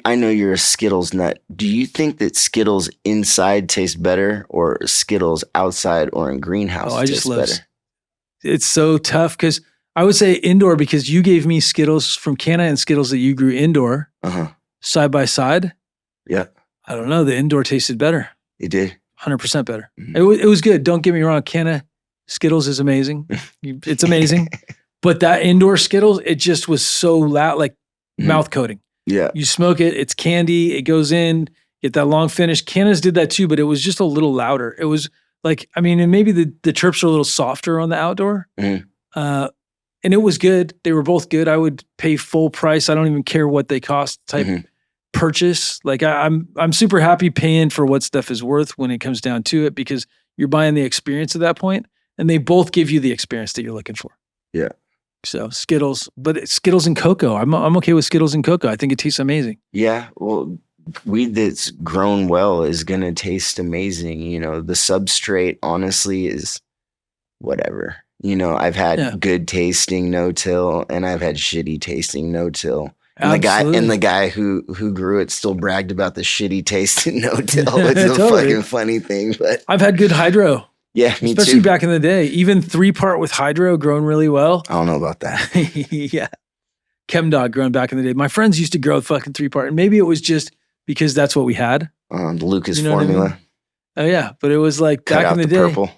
I know you're a Skittles nut. Do you think that Skittles inside taste better or Skittles outside or in greenhouse taste better? It's so tough because I would say indoor because you gave me Skittles from Canna and Skittles that you grew indoor side by side. Yeah. I don't know. The indoor tasted better. It did. 100% better. Mm-hmm. It was good. Don't get me wrong. Canna Skittles is amazing. It's amazing. But that indoor Skittles, it just was so loud, like mouth coating. Yeah. You smoke it, it's candy, it goes in, get that long finish. Canna's did that too, but it was just a little louder. It was like, and maybe the terps are a little softer on the outdoor. And it was good. They were both good. I would pay full price. I don't even care what they cost type purchase. Like I'm super happy paying for what stuff is worth when it comes down to it because you're buying the experience at that point, and they both give you the experience that you're looking for. Yeah. So Skittles, but Skittles and cocoa. I'm okay with Skittles and cocoa. I think it tastes amazing. Yeah. Well, weed that's grown well is going to taste amazing. The substrate honestly is whatever. I've had good tasting no-till and I've had shitty tasting no-till. And the guy who grew it still bragged about the shitty tasting no-till. It's a fucking funny thing, but I've had good hydro. Yeah, me especially too. Back in the day. Even 3-part with hydro grown really well. I don't know about that. Yeah. Chemdog grown back in the day. My friends used to grow fucking 3-part. And maybe it was just because that's what we had. The Lucas formula. I mean? Oh, yeah. But it was like Cut back in the day. Purple.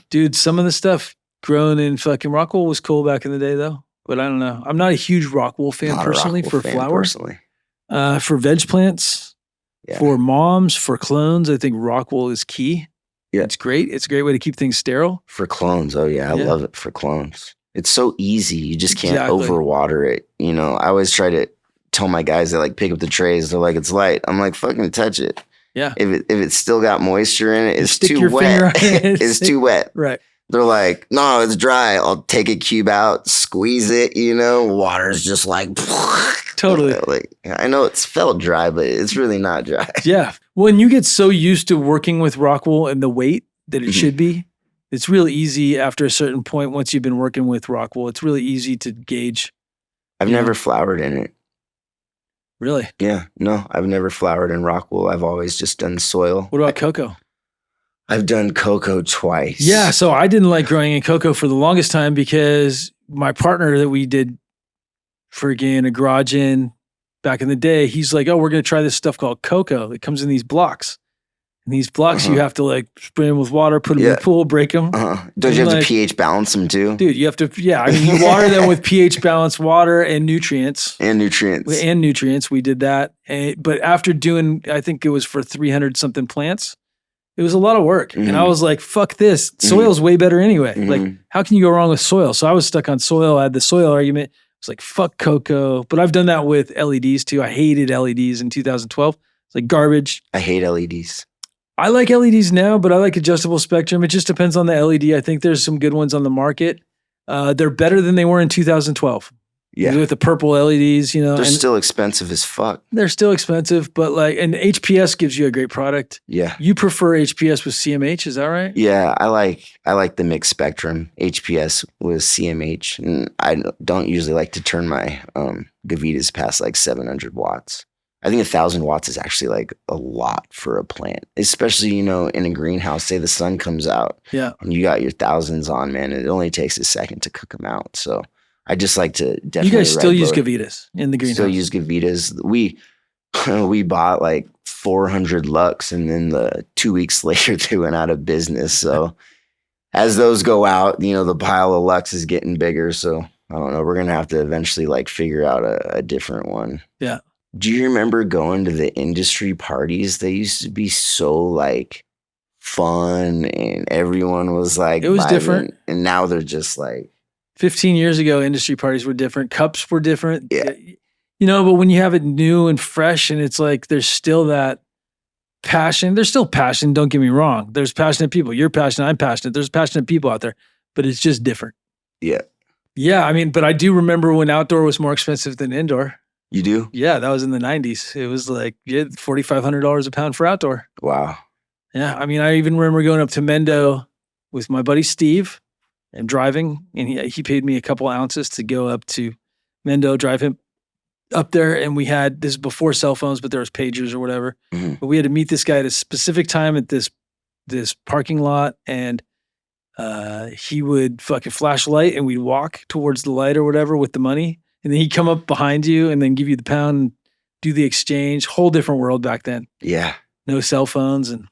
Dude, some of the stuff grown in fucking Rockwool was cool back in the day, though. But I don't know. I'm not a huge Rockwool fan personally for flowers. For veg plants, for moms, for clones, I think Rockwool is key. Yeah. It's great. It's a great way to keep things sterile. For clones. Oh, yeah. I love it for clones. It's so easy. You just can't overwater it. I always try to tell my guys that pick up the trays. They're like, it's light. I'm like, fucking touch it. Yeah. If it's still got moisture in it, it's too wet. It's too wet. Right. They're like, no, it's dry. I'll take a cube out, squeeze it, water's just like. Totally. I know it's felt dry, but it's really not dry. Yeah. When you get so used to working with Rockwool and the weight that it should be, it's really easy after a certain point. Once you've been working with Rockwool, it's really easy to gauge. I've never flowered in it. Really? Yeah. No, I've never flowered in Rockwool. I've always just done soil. What about cocoa? I've done cocoa twice. Yeah. So I didn't like growing in cocoa for the longest time because my partner that we did friggin' a garage in back in the day, he's like, oh, we're going to try this stuff called cocoa. It comes in these blocks. And these blocks, you have to spray them with water, put them in the pool, break them. Don't you have to pH balance them too? Dude, you have to, you water them with pH balanced water and nutrients. And nutrients. We did that. But after doing, I think it was for 300 something plants, it was a lot of work. And I was like, fuck this. Soil's way better anyway. Like, how can you go wrong with soil? So I was stuck on soil. I had the soil argument. It's like, fuck cocoa. But I've done that with LEDs too. I hated LEDs in 2012. It's like garbage. I hate LEDs. I like LEDs now, but I like adjustable spectrum. It just depends on the LED. I think there's some good ones on the market. They're better than they were in 2012. Yeah. With the purple LEDs, They're still expensive as fuck. They're still expensive, but and HPS gives you a great product. Yeah. You prefer HPS with CMH, is that right? Yeah, I like the mixed spectrum. HPS with CMH. And I don't usually like to turn my Gavitas past 700 watts. I think 1,000 watts is actually a lot for a plant, especially, in a greenhouse. Say the sun comes out and you got your thousands on, man. It only takes a second to cook them out. So I just like to definitely. You guys still use Gavitas in the greenhouse? Still use Gavitas. We bought 400 Lux, and then 2 weeks later they went out of business. So as those go out, the pile of Lux is getting bigger. So I don't know. We're gonna have to eventually figure out a different one. Yeah. Do you remember going to the industry parties? They used to be so fun and everyone was like, it was vibing. different. And now they're just like, 15 years ago, industry parties were different. Cups were different. Yeah. You know, but when you have it new and fresh and it's like, there's still that passion. There's still passion. Don't get me wrong. There's passionate people. You're passionate. I'm passionate. There's passionate people out there, but it's just different. yeah. Yeah. I mean, but I do remember when outdoor was more expensive than indoor. You do? Yeah. That was in the 90s. It was like $4,500 a pound for outdoor. Wow. Yeah. I mean, I even remember going up to Mendo with my buddy Steve and driving, and he paid me a couple ounces to go up to Mendo, drive him up there. And we had, this before cell phones, but there was pagers or whatever. Mm-hmm. But we had to meet this guy at a specific time at this parking lot, and he would fucking flash light and we'd walk towards the light or whatever with the money. And then he'd come up behind you and then give you the pound and do the exchange. Whole different world back then. Yeah. No cell phones. And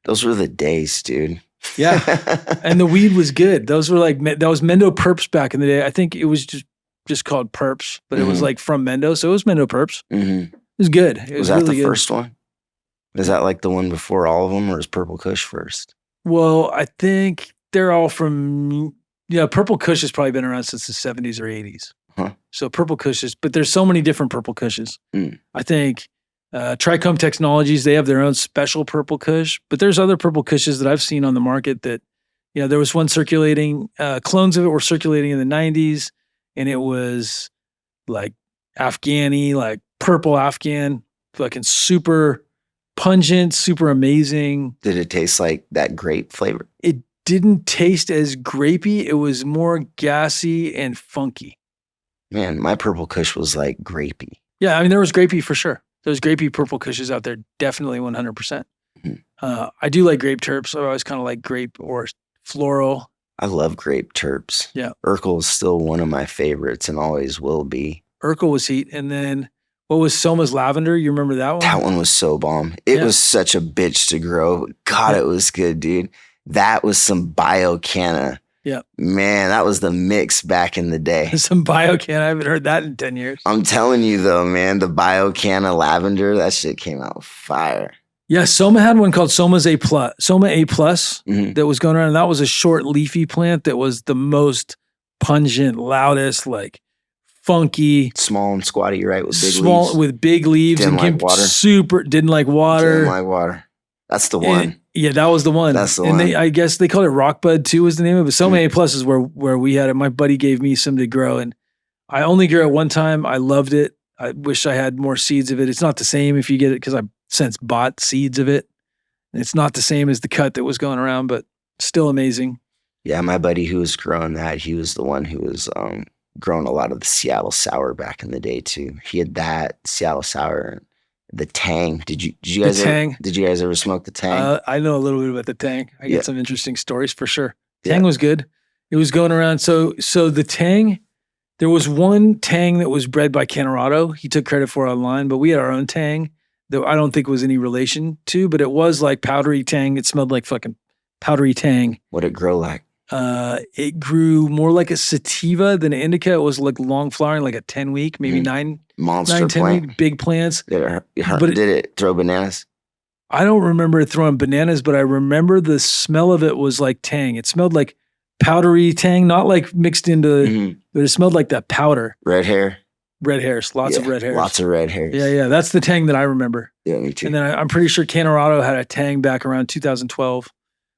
those were the days, dude. yeah. And the weed was good. Those were like, that was Mendo Perps back in the day. I think it was just called Perps, but it was like from Mendo. So it was Mendo Perps. Mm-hmm. It was good. It was that really the good. first one? Is that like the one before all of them, or is Purple Kush first? Well, I think they're all from, Purple Kush has probably been around since the 70s or 80s. Huh. So Purple Kushes, but there's so many different Purple Kushes. I think Trichome Technologies, they have their own special Purple Kush, but there's other Purple Kushes that I've seen on the market that, there was one circulating, clones of it were circulating in the 90s, and it was like Afghani, like purple Afghan, fucking super pungent, super amazing. Did it taste like that grape flavor? It didn't taste as grapey. It was more gassy and funky. Man, my Purple Kush was like grapey. Yeah, I mean, there was grapey for sure. There's grapey Purple Kushes out there, definitely 100%. Mm-hmm. I do like grape terps. I always kind of like grape or floral. I love grape terps. Yeah. Urkel is still one of my favorites and always will be. Urkel was heat. And then what was Soma's lavender? You remember that one? That one was so bomb. It was such a bitch to grow. God, it was good, dude. That was some bio Canna. Yeah. Man, that was the mix back in the day. Some bio Canna. I haven't heard that in 10 years. I'm telling you though, man, the bio Canna lavender, that shit came out fire. Yeah, Soma had one called Soma A Plus, Mm-hmm. that was going around. And that was a short leafy plant that was the most pungent, loudest, like funky. Small and squatty, right? With big small leaves. with big leaves. Didn't and like water. Didn't like water. Didn't like water. That's the one. Yeah, that was the one. That's the and one. I guess they called it Rock Bud too was the name of it. But Soma A Plus is where we had it. My buddy gave me some to grow, and I only grew it one time. I loved it. I wish I had more seeds of it. It's not the same if you get it, because I since bought seeds of it. And it's not the same as the cut that was going around, but still amazing. Yeah, my buddy who was growing that, he was the one who was growing a lot of the Seattle Sour back in the day too. He had that Seattle Sour, the Tang. Did you guys ever smoke the Tang? I know a little bit about the Tang. I get some interesting stories for sure. Yeah. Tang was good. It was going around. So the Tang, there was one Tang that was bred by Canna. He took credit for it online, but we had our own Tang that I don't think was any relation to, but it was like powdery Tang. It smelled like fucking powdery Tang. What'd it grow like? It grew more like a sativa than an indica. It was like long flowering, like a 10-week, maybe 10 plant. week, big plants. Did it throw bananas? I don't remember it throwing bananas, but I remember the smell of it was like Tang. It smelled like powdery Tang, not like mixed into, but it smelled like that powder. Red hair? Red hairs, lots of red hairs. Lots of red hairs. Yeah. That's the Tang that I remember. Yeah, me too. And then I'm pretty sure Canna had a Tang back around 2012.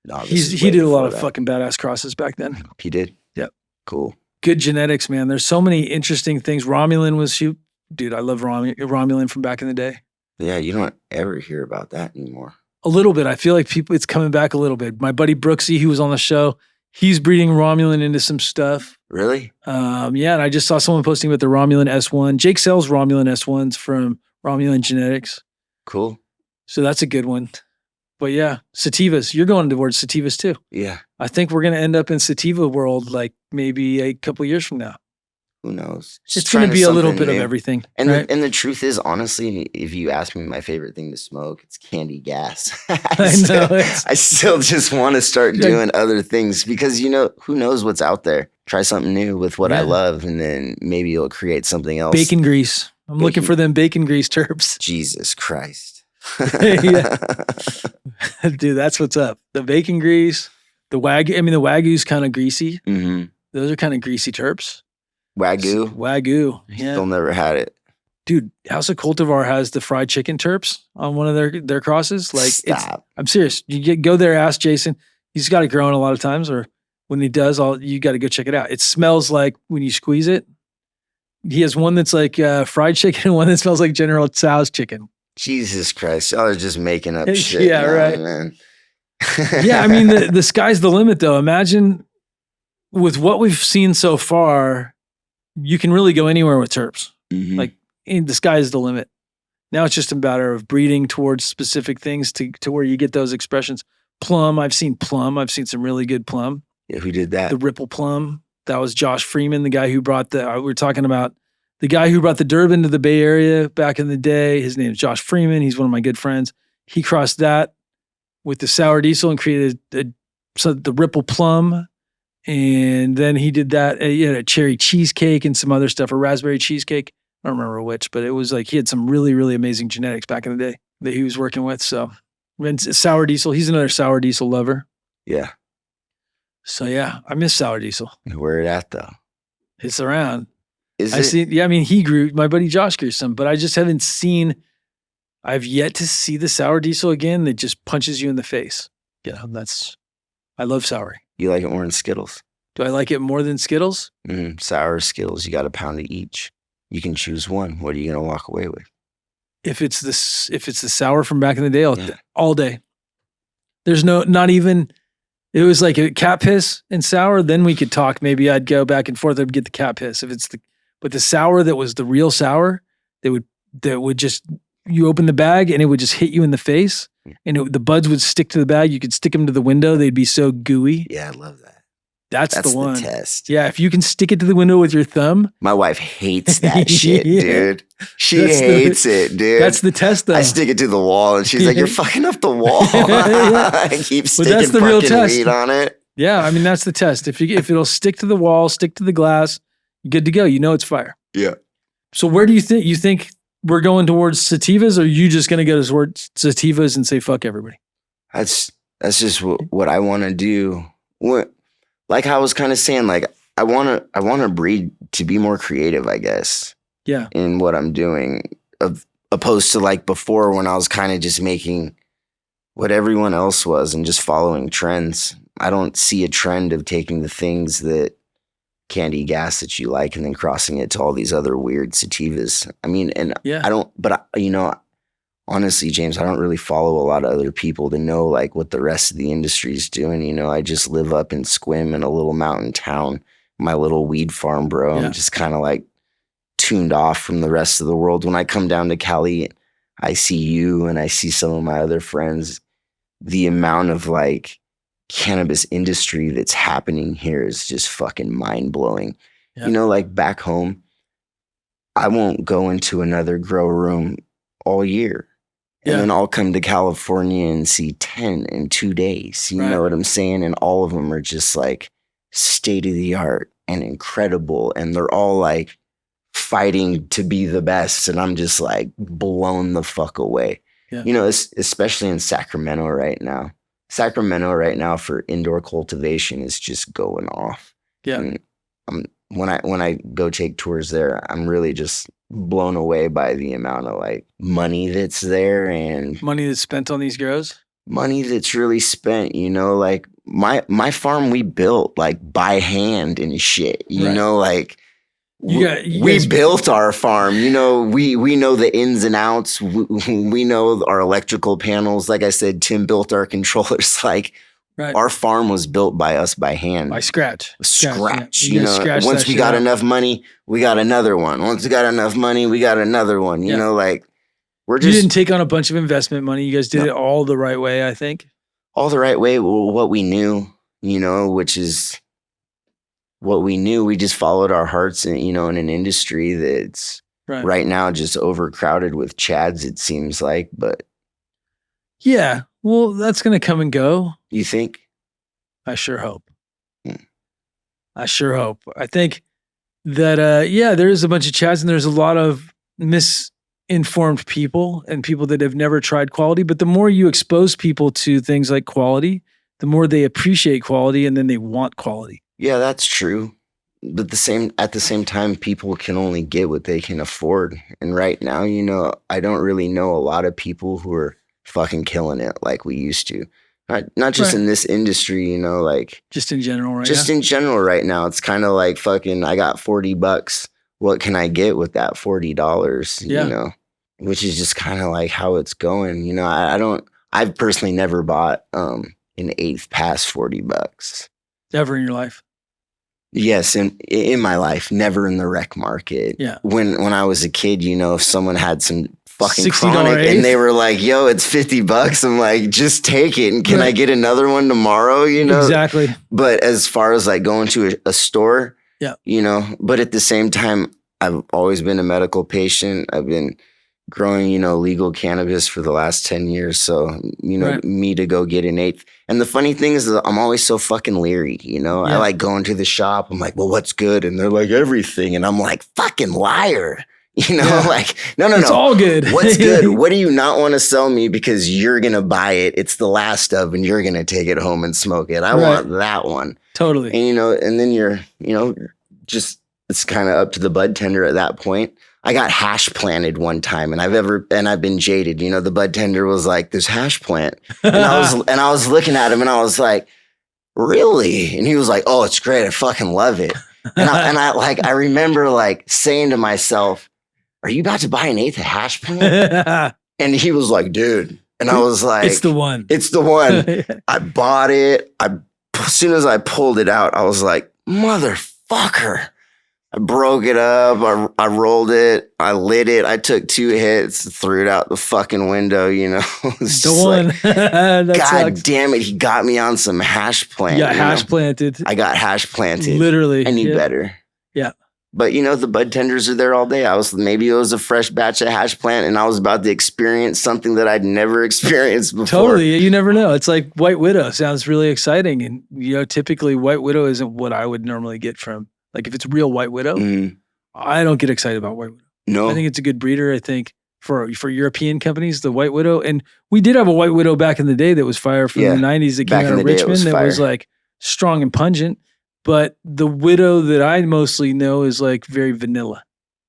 No, he did a lot of fucking badass crosses back then. He did? Yep. Cool. Good genetics, man. There's so many interesting things. Romulan was shoot. Dude, I love Romulan from back in the day. Yeah, you don't ever hear about that anymore. A little bit. I feel like it's coming back a little bit. My buddy Brooksy, who was on the show, he's breeding Romulan into some stuff. Really? Yeah, and I just saw someone posting about the Romulan S1. Jake sells Romulan S1s from Romulan Genetics. Cool. So that's a good one. But yeah, sativas. You're going towards sativas too. Yeah. I think we're going to end up in sativa world like maybe a couple of years from now. Who knows? It's going to be a little bit of everything. And right? the truth is, honestly, if you ask me my favorite thing to smoke, it's candy gas. I still just want to start doing other things because, who knows what's out there. Try something new with what I love, and then maybe you'll create something else. Bacon grease. I'm looking for them bacon grease terps. Jesus Christ. Yeah. Dude, that's what's up. The bacon grease, the Wagyu. I mean, the Wagyu's kind of greasy. Mm-hmm. Those are kind of greasy terps. Wagyu? Wagyu. Yeah. Still never had it. Dude, House of Cultivar has the fried chicken terps on one of their crosses. Like, Stop. I'm serious. Go there, ask Jason. He's got it growing a lot of times, or when he does, you got to go check it out. It smells like when you squeeze it. He has one that's like fried chicken and one that smells like General Tso's chicken. Jesus Christ. I was just making up shit. Yeah, now, right. Man. Yeah, I mean, the sky's the limit, though. Imagine with what we've seen so far, you can really go anywhere with terps. Mm-hmm. Like, the sky is the limit. Now it's just a matter of breeding towards specific things to where you get those expressions. Plum, I've seen plum. I've seen some really good plum. Yeah, who did that? The Ripple plum. That was Josh Freeman, the guy who brought we were talking about the guy who brought the Durban to the Bay Area back in the day. His name is Josh Freeman. He's one of my good friends. He crossed that with the sour diesel and created the Ripple plum. And then he did that. He had a cherry cheesecake and some other stuff, a raspberry cheesecake. I don't remember which, but it was like he had some really, really amazing genetics back in the day that he was working with. So, and sour diesel, he's another sour diesel lover. Yeah. So yeah, I miss sour diesel. Where it at though? It's around. Is I it? see. Yeah, I mean, my buddy Josh grew some, but I just haven't seen. I've yet to see the sour diesel again that just punches you in the face. Yeah, I love sour. You like it more than Skittles? Do I like it more than Skittles? Sour Skittles, you got a pound of each. You can choose one. What are you gonna walk away with? If it's the sour from back in the day, all day. There's not even. It was like a cat piss and sour. Then we could talk. Maybe I'd go back and forth. I'd get the cat piss. But the sour that was the real sour, that would just, you open the bag and it would just hit you in the face, and the buds would stick to the bag. You could stick them to the window. They'd be so gooey. Yeah, I love that. That's the one. The test. Yeah, if you can stick it to the window with your thumb. My wife hates that shit, Yeah. dude. She hates it, dude. That's the test, though. I stick it to the wall, and she's like, "You're fucking up the wall." I keep sticking that's the real fucking test. weed on it. Yeah, I mean, that's the test. If it'll stick to the wall, stick to the glass, you're good to go. You know it's fire. Yeah. So where do you think we're going towards sativas, or are you just going to go towards sativas and say fuck everybody? That's just what I want to do. Like I was kind of saying, like I want to breed to be more creative, I guess. Yeah. In what I'm doing, opposed to like before when I was kind of just making what everyone else was and just following trends. I don't see a trend of taking the things that candy gas that you like and then crossing it to all these other weird sativas. I mean, and yeah. I don't, but honestly, James, I don't really follow a lot of other people to know like what the rest of the industry is doing. I just live up in Sequim in a little mountain town, my little weed farm, bro. Yeah. I'm just kind of like tuned off from the rest of the world. When I come down to Cali, I see you and I see some of my other friends. The amount of like cannabis industry that's happening here is just fucking mind blowing. Yeah. Like back home, I won't go into another grow room all year. And then I'll come to California and see 10 in 2 days. You know what I'm saying? And all of them are just like state of the art and incredible. And they're all like fighting to be the best. And I'm just like blown the fuck away. Yeah. Especially in Sacramento right now. Sacramento right now for indoor cultivation is just going off. Yeah. And when I go take tours there, I'm really just blown away by the amount of like money that's there and money that's spent on these grows. Money that's really spent, like my farm we built like by hand and shit. Like we built our farm. We know the ins and outs. We know our electrical panels. Like I said, Tim built our controllers. Like our farm was built by us by hand. By scratch. Scratch. Once we got enough money, we got another one. Once we got enough money, we got another one. You know, like we're just. You didn't take on a bunch of investment money. You guys did it all the right way, I think. All the right way. What we knew, which is what we knew. We just followed our hearts, in an industry that's right now just overcrowded with chads. It seems like, but yeah. Well, that's going to come and go. You think? I sure hope. I sure hope. I think that, there is a bunch of chads and there's a lot of informed people and people that have never tried quality. But the more you expose people to things like quality, the more they appreciate quality and then they want quality. Yeah, that's true. But at the same time, people can only get what they can afford. And right now, I don't really know a lot of people who are fucking killing it like we used to. Not just in this industry, like just in general, right? Just in general right now. It's kind of like fucking, I got $40. What can I get with that $40? Which is just kind of like how it's going. I've personally never bought an eighth past $40. Ever in your life? Yes, in my life, never in the rec market. Yeah. When I was a kid, if someone had some fucking $60 chronic eighth? and they were like, yo, it's $50, I'm like, just take it. And can I get another one tomorrow? Exactly. But as far as like going to a store, but at the same time, I've always been a medical patient. I've been growing, legal cannabis for the last 10 years. So, me to go get an eighth. And the funny thing is that I'm always so fucking leery, I like going to the shop. I'm like, well, what's good? And they're like, everything. And I'm like, fucking liar. Like, no. It's all good. What's good? What do you not want to sell me because you're going to buy it? It's the last of, and you're going to take it home and smoke it. I want that one. Totally. And, and then you're, just, it's kind of up to the bud tender at that point. I got hash planted one time and I've been jaded. The bud tender was like, there's hash plant. And I was looking at him and I was like, really? And he was like, oh, it's great. I fucking love it. And I remember like saying to myself, are you about to buy an eighth of hash plant? And he was like, dude. And I was like, it's the one. It's the one. I bought it. As soon as I pulled it out, I was like, motherfucker. I broke it up. I rolled it. I lit it. I took 2 hits, threw it out the fucking window, It's the one. Like, God sucks. damn it. He got me on some hash plant. You got hash planted. I got hash planted. Literally. I knew better. Yeah. But the bud tenders are there all day. Maybe it was a fresh batch of hash plant and I was about to experience something that I'd never experienced before. Totally. You never know. It's like White Widow sounds really exciting. And, typically White Widow isn't what I would normally get from, like if it's real White Widow, I don't get excited about White Widow. No. I think it's a good breeder. I think for European companies, the White Widow, and we did have a White Widow back in the day that was fire from the 90s that came out of Richmond that was like strong and pungent. But the Widow that I mostly know is like very vanilla.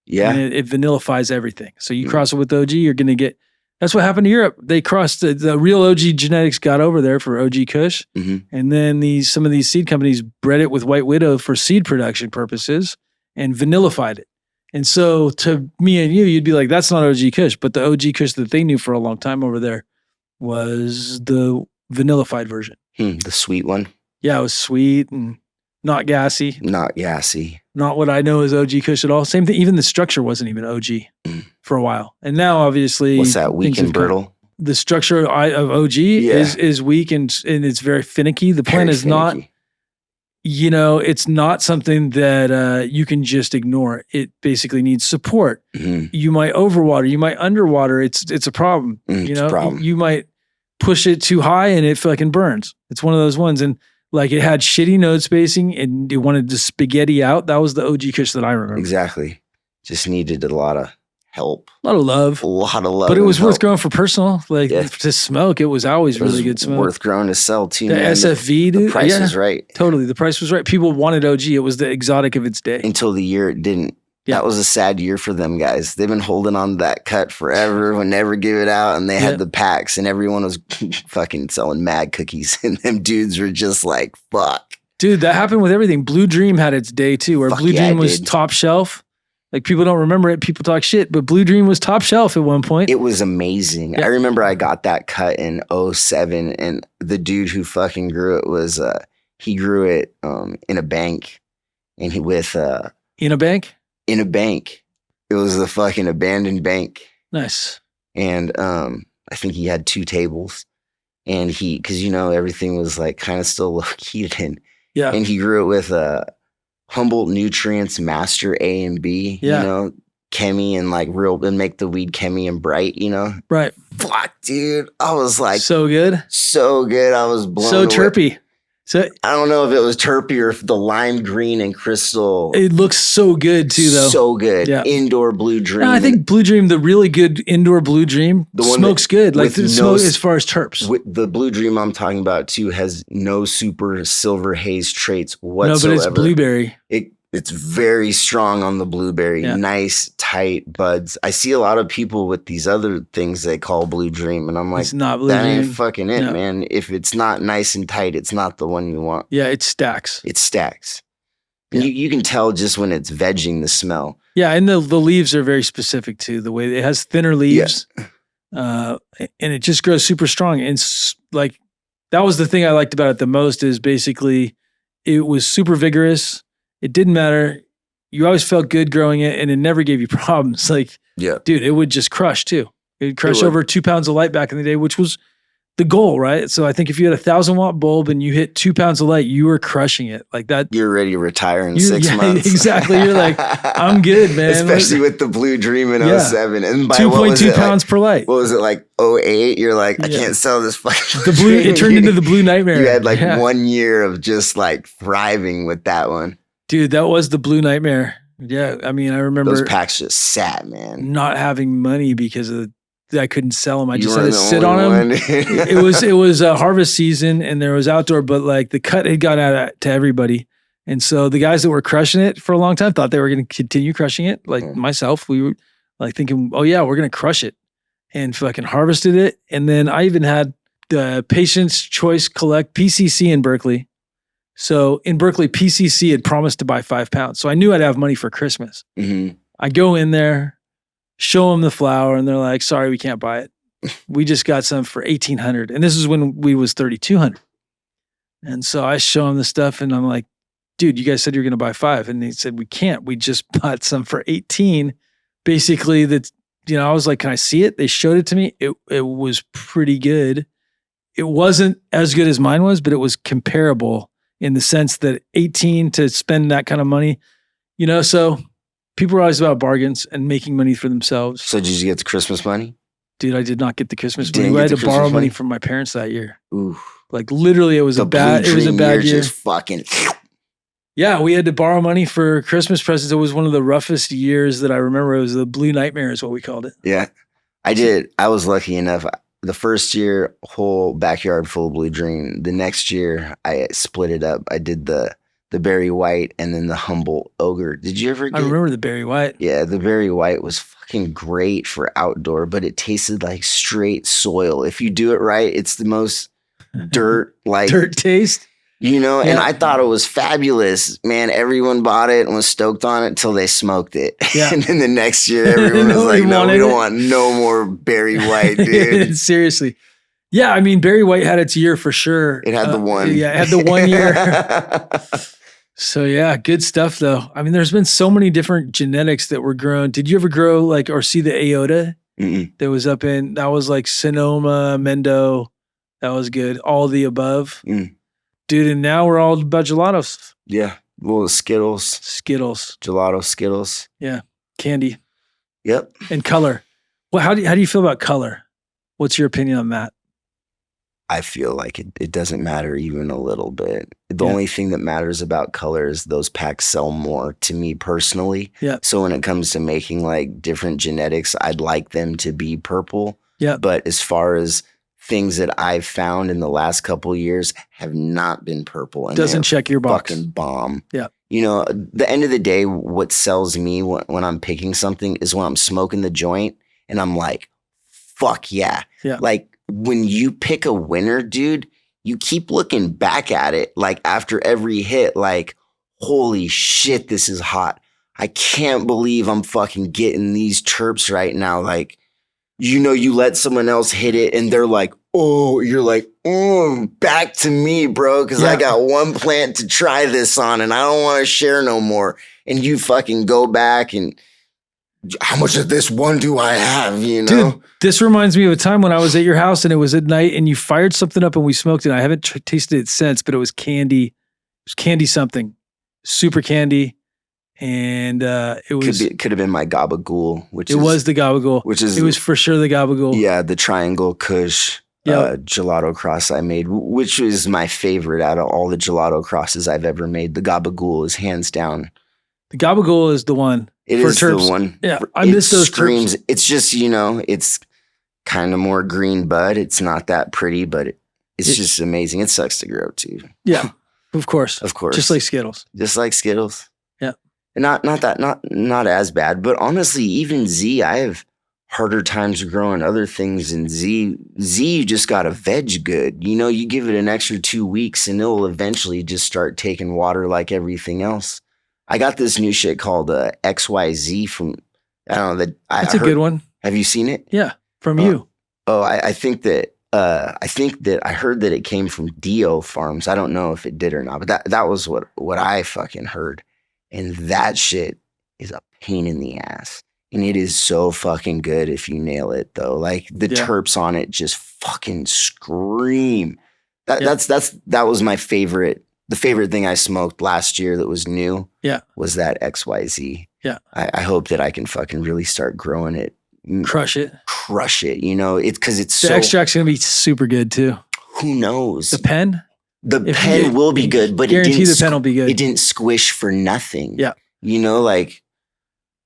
Yeah. And it vanillifies everything. So you cross it with OG, you're going to get, that's what happened to Europe. They crossed the real OG genetics got over there for OG Kush. And then some of these seed companies bred it with White Widow for seed production purposes and vanillified it. And so to me and you, you'd be like, that's not OG Kush. But the OG Kush that they knew for a long time over there was the vanillified version. The sweet one. Yeah, it was sweet and not gassy. Not gassy. Not what I know as OG Kush at all. Same thing. Even the structure wasn't even OG for a while. And now obviously. What's that? Weak and brittle? The structure of OG is weak and it's very finicky. The plant is not, it's not something that you can just ignore. It basically needs support. You might overwater, you might underwater. It's a problem. It's a problem. You might push it too high and it fucking burns. It's one of those ones. And like it had shitty node spacing and you wanted to spaghetti out. That was the OG Kush that I remember. Exactly. Just needed a lot of help. A lot of love. A lot of love. But it was worth growing for personal. Like to smoke, it was always really good smoke. Worth growing to sell too. The man. SFV, dude. The price was right. Totally. The price was right. People wanted OG. It was the exotic of its day. Until the year it didn't. Yeah. That was a sad year for them guys. They've been holding on to that cut forever, would never give it out. And they had the packs and everyone was fucking selling mad cookies. And them dudes were just like, fuck. Dude, that happened with everything. Blue Dream had its day too, where Blue Dream was top shelf. Like people don't remember it. People talk shit, but Blue Dream was top shelf at one point. It was amazing. I remember I got that cut in 2007 and the dude who fucking grew it was, he grew it in a bank and he with... in a bank? In a bank. It was a fucking abandoned bank. Nice. And I think he had 2 tables and because everything was like kind of still low key then. Yeah. And he grew it with Humboldt Nutrients Master A and B, chemi and like and make the weed chemi and bright, Right. Fuck, dude. I was like so good. So good. I was blown so away. terpy. So I don't know if it was terpy or if the lime green and crystal. It looks so good too, though. So good. Yeah. Indoor Blue Dream. No, I think Blue Dream, the really good indoor Blue Dream, smokes good. Like the smoke as far as terps. The Blue Dream I'm talking about too has no super silver haze traits whatsoever. No, but it's blueberry. It's very strong on the blueberry. Yeah. Nice, tight buds. I see a lot of people with these other things they call Blue Dream, and I'm like, it's not Blue that Dream. Ain't fucking it, man. If it's not nice and tight, it's not the one you want. Yeah, it stacks. It stacks. Yeah. You can tell just when it's vegging the smell. Yeah, and the leaves are very specific too. The way it has thinner leaves, and it just grows super strong. And like that was the thing I liked about it the most is basically it was super vigorous. It didn't matter. You always felt good growing it, and it never gave you problems. Like, dude, it would just crush too. It would crush over 2 pounds of light back in the day, which was the goal, right? So I think if you had a 1,000-watt bulb and you hit 2 pounds of light, you were crushing it like that. You're ready to retire in 6 months. Exactly. You're like, I'm good, man. Especially with the Blue Dream in 07. And by 2.2 pounds per light. What was it, like 08? You're like, I can't sell this fucking the blue. It turned into the Blue Nightmare. You had like 1 year of just like thriving with that one. Dude, that was the Blue Nightmare. Yeah, I mean, I remember those packs just sat, man. Not having money because I couldn't sell them. I just had to sit on them. It was harvest season and there was outdoor, but like the cut had got out to everybody, and so the guys that were crushing it for a long time thought they were going to continue crushing it. Like myself, we were like thinking, oh yeah, we're going to crush it, and fucking harvested it. And then I even had the Patient's Choice Collect PCC in Berkeley. So in Berkeley, PCC had promised to buy 5 pounds. So I knew I'd have money for Christmas. Mm-hmm. I go in there, show them the flower, and they're like, sorry, we can't buy it. We just got some for $1,800. And this is when we was $3,200. And so I show them the stuff and I'm like, dude, you guys said you're going to buy 5. And they said, we can't. We just bought some for 18. Basically, I was like, can I see it? They showed it to me. It was pretty good. It wasn't as good as mine was, but it was comparable in the sense that 18 to spend that kind of money, so people are always about bargains and making money for themselves. So did you get the Christmas money? Dude, I did not get the Christmas money. I had to borrow money from my parents that year. Ooh. Like literally it was a bad year. Just fucking. Yeah, we had to borrow money for Christmas presents. It was one of the roughest years that I remember. It was the Blue Nightmare is what we called it. Yeah, I did. I was lucky enough. The first year, whole backyard full of Blue Dream. The next year, I split it up. I did the Berry White and then the Humboldt Ogre. Did you ever get? I remember the Berry White. Yeah, the Berry White was fucking great for outdoor, but it tasted like straight soil. If you do it right, it's the most dirt taste. And I thought it was fabulous. Man, everyone bought it and was stoked on it until they smoked it. Yeah. And then the next year, everyone was like, no, we don't want no more Berry White, dude. Seriously. Yeah, I mean, Berry White had its year for sure. It had the one. Yeah, it had the 1 year. So yeah, good stuff though. I mean, there's been so many different genetics that were grown. Did you ever grow or see the Aota? That was that was like Sonoma, Mendo. That was good. All the above. Dude, and now we're all about gelatos. Yeah. Well, Skittles. Gelato Skittles. Yeah. Candy. Yep. And color. Well, how do you feel about color? What's your opinion on that? I feel like it doesn't matter even a little bit. The only thing that matters about color is those packs sell more to me personally. Yeah. So when it comes to making like different genetics, I'd like them to be purple. Yeah. But as far as things that I've found in the last couple of years have not been purple. And doesn't check your box. Fucking bomb. Yeah. The end of the day, what sells me when I'm picking something is when I'm smoking the joint and I'm like, fuck yeah. Yeah. Like when you pick a winner, dude, you keep looking back at it like after every hit, like, holy shit, this is hot. I can't believe I'm fucking getting these terps right now. Like, you let someone else hit it and they're like, oh, you're like, back to me, bro. Cause I got one plant to try this on and I don't want to share no more. And you fucking go back and how much of this one do I have? Dude, this reminds me of a time when I was at your house and it was at night and you fired something up and we smoked it. I haven't tasted it since, but it was candy. It was candy something, super candy. And it was could have been my gabagool, was the gabagool, it was for sure the gabagool. Yeah, the triangle kush. gelato cross I made, which was my favorite out of all the gelato crosses I've ever made. The Gabagool is hands down. The Gabagool is the one. It for is terps. the one. Yeah, I miss those screams. terps. It's just, it's kind of more green bud. It's not that pretty, but it's just amazing. It sucks to grow too. Yeah, of course. Of course. Just like Skittles. Just like Skittles. Yeah. And not as bad, but honestly, even Z, I have harder times growing other things in Z. Z, you just got to veg good. You give it an extra 2 weeks and it'll eventually just start taking water like everything else. I got this new shit called XYZ from, I don't know. That's a good one. Have you seen it? Yeah, from you. Oh, I think that I heard that it came from Dio Farms. I don't know if it did or not, but that was what I fucking heard. And that shit is a pain in the ass. And it is so fucking good if you nail it though. Like the terps on it just fucking scream. That was my favorite. The favorite thing I smoked last year that was new was that XYZ. Yeah. I hope that I can fucking really start growing it. Crush it. It's because it's the extract's going to be super good too. Who knows? The pen? The pen will be good, but guarantee the pen will be good. It didn't squish for nothing. Yeah. Like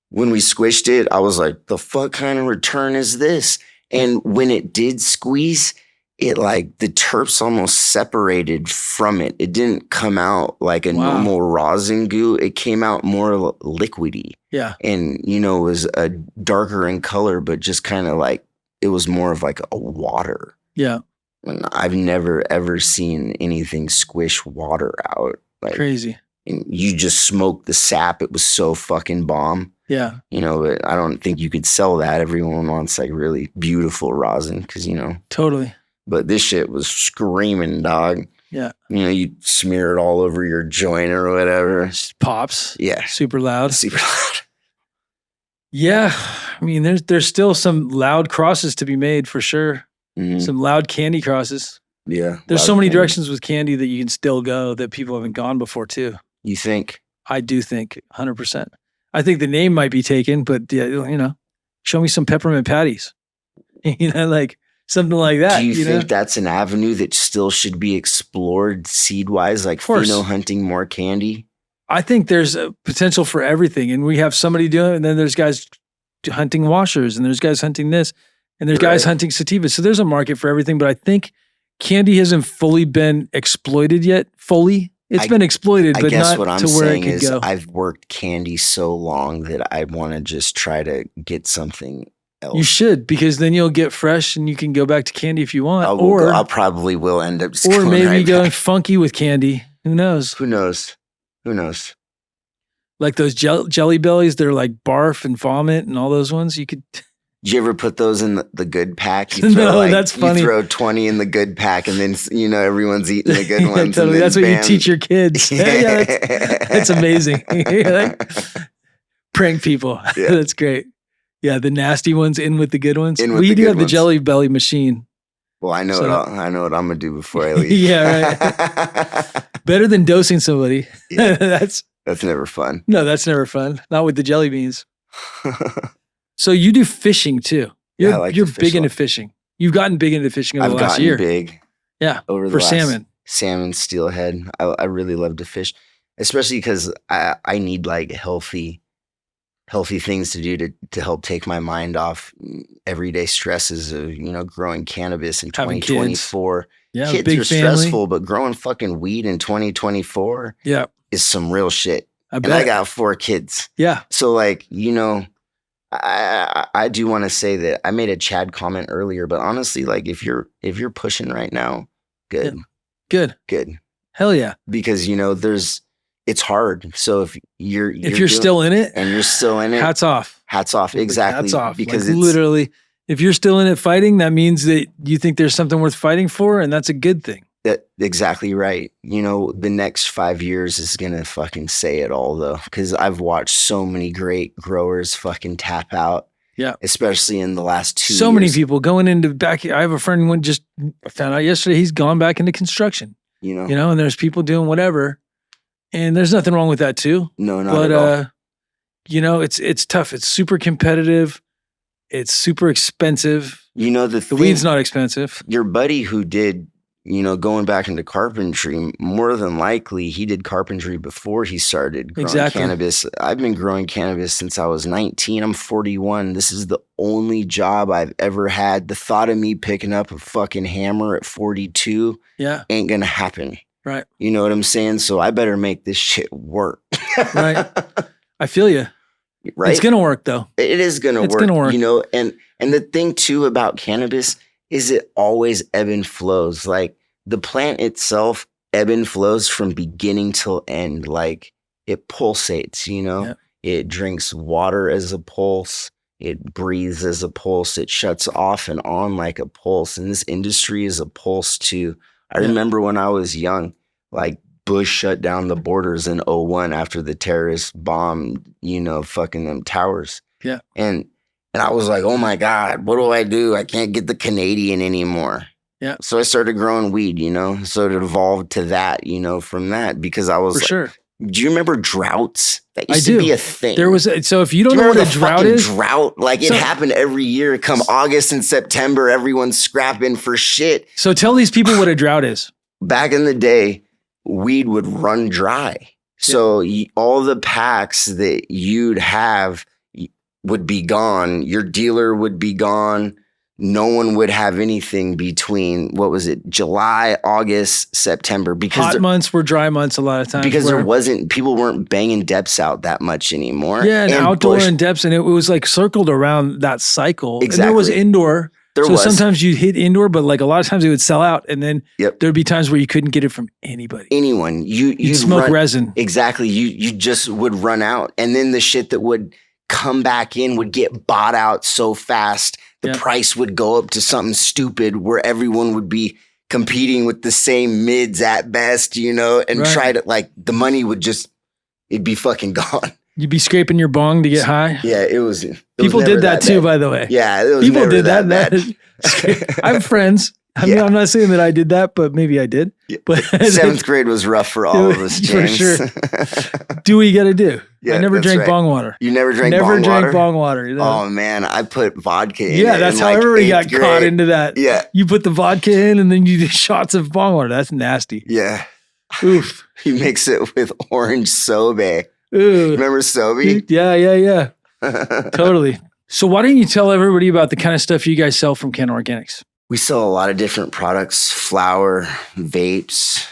when we squished it, I was like, the fuck kind of return is this? And when it did squeeze, it like the terps almost separated from it. It didn't come out like a normal rosin goo. It came out more liquidy. Yeah. And, it was a darker in color, but just kind of like, it was more of like a water. Yeah. And I've never ever seen anything squish water out. Like, crazy. And you just smoked the sap. It was so fucking bomb. Yeah. But I don't think you could sell that. Everyone wants like really beautiful rosin because, Totally. But this shit was screaming, dog. Yeah. You smear it all over your joint or whatever. Just pops. Yeah. Super loud. Super loud. Yeah. I mean, there's still some loud crosses to be made for sure. Mm-hmm. Some loud candy crosses. Yeah. There's so many directions with candy that you can still go that people haven't gone before too. You think? I do think 100%. I think the name might be taken, but show me some peppermint patties. Like something like that. Do you think that's an avenue that still should be explored seed-wise, like pheno hunting more candy? I think there's a potential for everything. And we have somebody doing it, and then there's guys hunting washers, and there's guys hunting this, and there's guys hunting sativas. So there's a market for everything, but I think candy hasn't fully been exploited yet. It's been exploited, but not what I'm to where saying it could is go. I've worked candy so long that I want to just try to get something else. You should, because then you'll get fresh and you can go back to candy if you want. I probably will end up just or going maybe right going back. funky with candy. Who knows? Who knows? Like those jelly bellies, they're like barf and vomit and all those ones. You could. Did you ever put those in the good pack? No, that's funny. You throw 20 in the good pack, and then everyone's eating the good ones. Totally. That's what you teach your kids. Yeah, that's amazing. Prank people. Yeah. That's great. Yeah, the nasty ones in with the good ones. We do have the jelly belly machine. Well, I know I know what I'm gonna do before I leave. Yeah, right. Better than dosing somebody. Yeah. That's never fun. No, that's never fun. Not with the jelly beans. So you do fishing too. You're big into fishing. You've gotten big into fishing over the last year. I've gotten big. Yeah, for salmon. Salmon, steelhead. I really love to fish, especially because I need like healthy things to do to help take my mind off everyday stresses of growing cannabis in 2024. Kids. Yeah, kids big are stressful, but growing fucking weed in 2024 is some real shit. I got 4 kids. Yeah. So like I do want to say that I made a Chad comment earlier, but honestly, like if you're pushing right now, good. Yeah. Good. Hell yeah. Because it's hard. So if you're still in it, and you're still in it, hats off. Exactly. Hats off. Because it's literally, if you're still in it fighting, that means that you think there's something worth fighting for, and that's a good thing. Exactly right. The next 5 years is going to fucking say it all though. Cause I've watched so many great growers fucking tap out. Yeah. Especially in the last 2 years. So many people going into I have a friend who just found out yesterday, he's gone back into construction, and there's people doing whatever, and there's nothing wrong with that too. No, not at all. It's tough. It's super competitive. It's super expensive. You know, the weed's not expensive. Your buddy who did, you know, going back into carpentry, more than likely he did carpentry before he started growing cannabis. I've been growing cannabis since I was 19. I'm 41. This is the only job I've ever had. The thought of me picking up a fucking hammer at 42 ain't gonna happen. Right. You know what I'm saying? So I better make this shit work. Right. I feel you. Right. It's gonna work though. It is gonna work. It's gonna work. You know, and the thing too about cannabis is it always ebb and flows. Like the plant itself ebb and flows from beginning till end. Like it pulsates, you know, it drinks water as a pulse. It breathes as a pulse. It shuts off and on like a pulse. And this industry is a pulse too. I remember when I was young, like Bush shut down the borders in 2001 after the terrorists bombed, you know, fucking them towers. Yeah. And I was like, oh my God, what do? I can't get the Canadian anymore. Yeah. So I started growing weed, you know, so it evolved to that, you know, from that because I was for sure. Do you remember droughts? That used to be a thing. There was so if you don't know what a drought is, drought like it happened every year. Come August and September, everyone's scrapping for shit. So tell these people what a drought is. Back in the day, weed would run dry. So all the packs that you'd have would be gone. Your dealer would be gone. No one would have anything between, what was it, July, August, September. Because hot months were dry months a lot of times. Because people weren't banging depths out that much anymore. Yeah, and outdoor and depths, and it was like circled around that cycle. Exactly. And there was indoor. Sometimes you'd hit indoor, but like a lot of times it would sell out. And then there'd be times where you couldn't get it from anybody. Anyone. You'd smoke resin. Exactly. You just would run out. And then the shit that would come back in would get bought out so fast. The price would go up to something stupid where everyone would be competing with the same mids at best, you know, and try to like the money would just, it'd be fucking gone. You'd be scraping your bong to get high. Yeah, it was. People did that too, by the way. Yeah, it was people did that. I have friends. I mean, I'm not saying that I did that, but maybe I did. Yeah. But 7th grade was rough for all of us, James. For sure. Do what you got to do. Yeah, I never drank bong water. You never drank bong water. You know? Oh, man. I put vodka in it. That's how everybody got caught into that. Yeah. You put the vodka in and then you do shots of bong water. That's nasty. Yeah. Oof. You mix it with orange sobe. Ooh. Remember sobe? Yeah. Totally. So why don't you tell everybody about the kind of stuff you guys sell from Canna Organix? We sell a lot of different products, flour, vapes,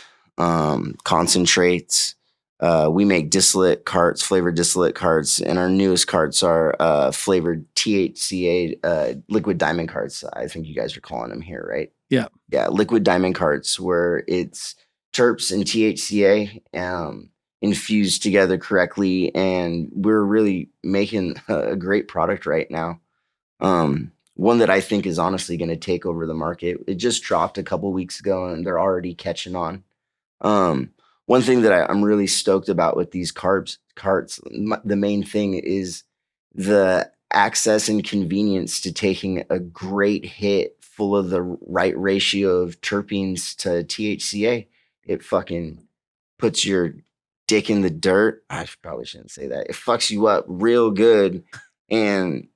concentrates. We make distillate carts, flavored distillate carts, and our newest carts are flavored THCA liquid diamond carts. I think you guys are calling them here, right? Yeah. Yeah, liquid diamond carts where it's terps and THCA infused together correctly, and we're really making a great product right now. One that I think is honestly going to take over the market. It just dropped a couple weeks ago and they're already catching on. One thing that I'm really stoked about with these carts, the main thing is the access and convenience to taking a great hit full of the right ratio of terpenes to THCA. It fucking puts your dick in the dirt. I probably shouldn't say that. It fucks you up real good. And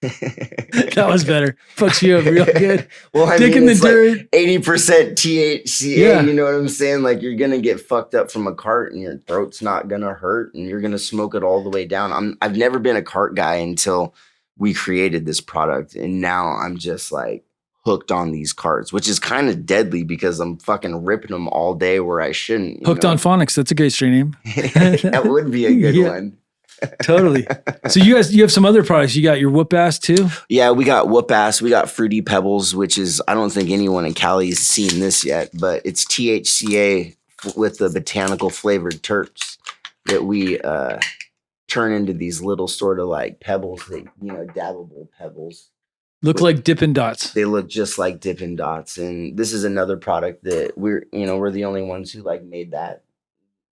that was better. Fucks you up real good. Well, I mean, it's like 80% THCA. You know what I'm saying? Like you're gonna get fucked up from a cart, and your throat's not gonna hurt, and you're gonna smoke it all the way down. I've never been a cart guy until we created this product, and now I'm just like hooked on these carts, which is kind of deadly because I'm fucking ripping them all day where I shouldn't. Hooked on Phonics. That's a great strain name. That would be a good one. Totally. So you have some other products. You got your whoop ass too? Yeah, we got whoop ass. We got Fruity Pebbles, which is, I don't think anyone in Cali has seen this yet, but it's THCA with the botanical flavored terps that we turn into these little sort of like pebbles that, you know, dabbable pebbles. Look like Dippin' Dots. They look just like Dippin' Dots. And this is another product that we're the only ones who like made that.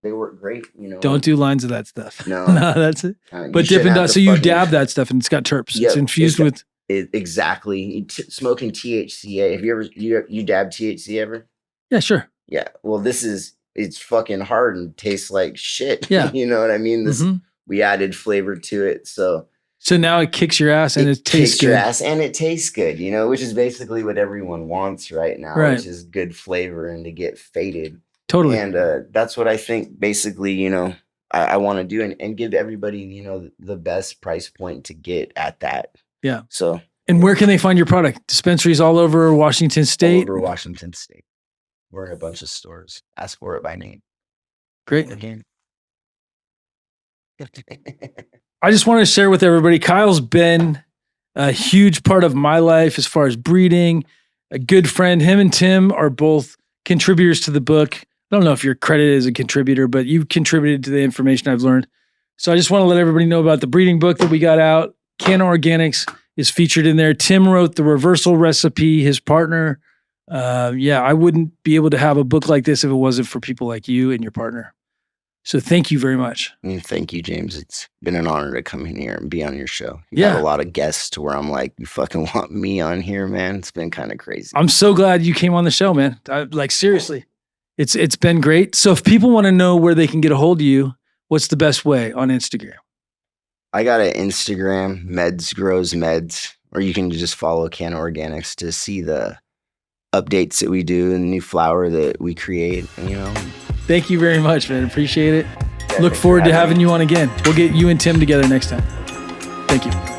They work great, you know. Don't do lines of that stuff. No, that's it. But Dippin' Dots, so you dab that stuff and it's got terps. Yep, it's infused with exactly smoking THCA. Have you ever you dab THC ever? Yeah, sure. Yeah. Well, it's fucking hard and tastes like shit. Yeah. You know what I mean? We added flavor to it, so So now it kicks your ass and it tastes kicks your good. ass and it tastes good, you know, which is basically what everyone wants right now, Right. which is good flavor and to get faded. Totally. And that's what I think basically, you know, I want to do and give everybody, you know, the best price point to get at that. Yeah. So. And where can they find your product? Dispensaries all over Washington State? All over Washington State. We're in a bunch of stores. Ask for it by name. Great. Again. I just want to share with everybody, Kyle's been a huge part of my life as far as breeding, a good friend. Him and Tim are both contributors to the book. I don't know if you're credited as a contributor, but you've contributed to the information I've learned. So I just want to let everybody know about the breeding book that we got out. Canna Organix is featured in there. Tim wrote the reversal recipe, his partner. I wouldn't be able to have a book like this if it wasn't for people like you and your partner. So thank you very much. Thank you, James. It's been an honor to come in here and be on your show. You have a lot of guests to where I'm like, you fucking want me on here, man? It's been kind of crazy. I'm so glad you came on the show, man. Seriously, it's been great. So if people want to know where they can get a hold of you, what's the best way on Instagram? I got an Instagram, Meds Grows Meds, or you can just follow Canna Organix to see the updates that we do and the new flower that we create, you know. Thank you very much, man. Appreciate it. Yeah, Look forward to having you on again. We'll get you and Tim together next time. Thank you.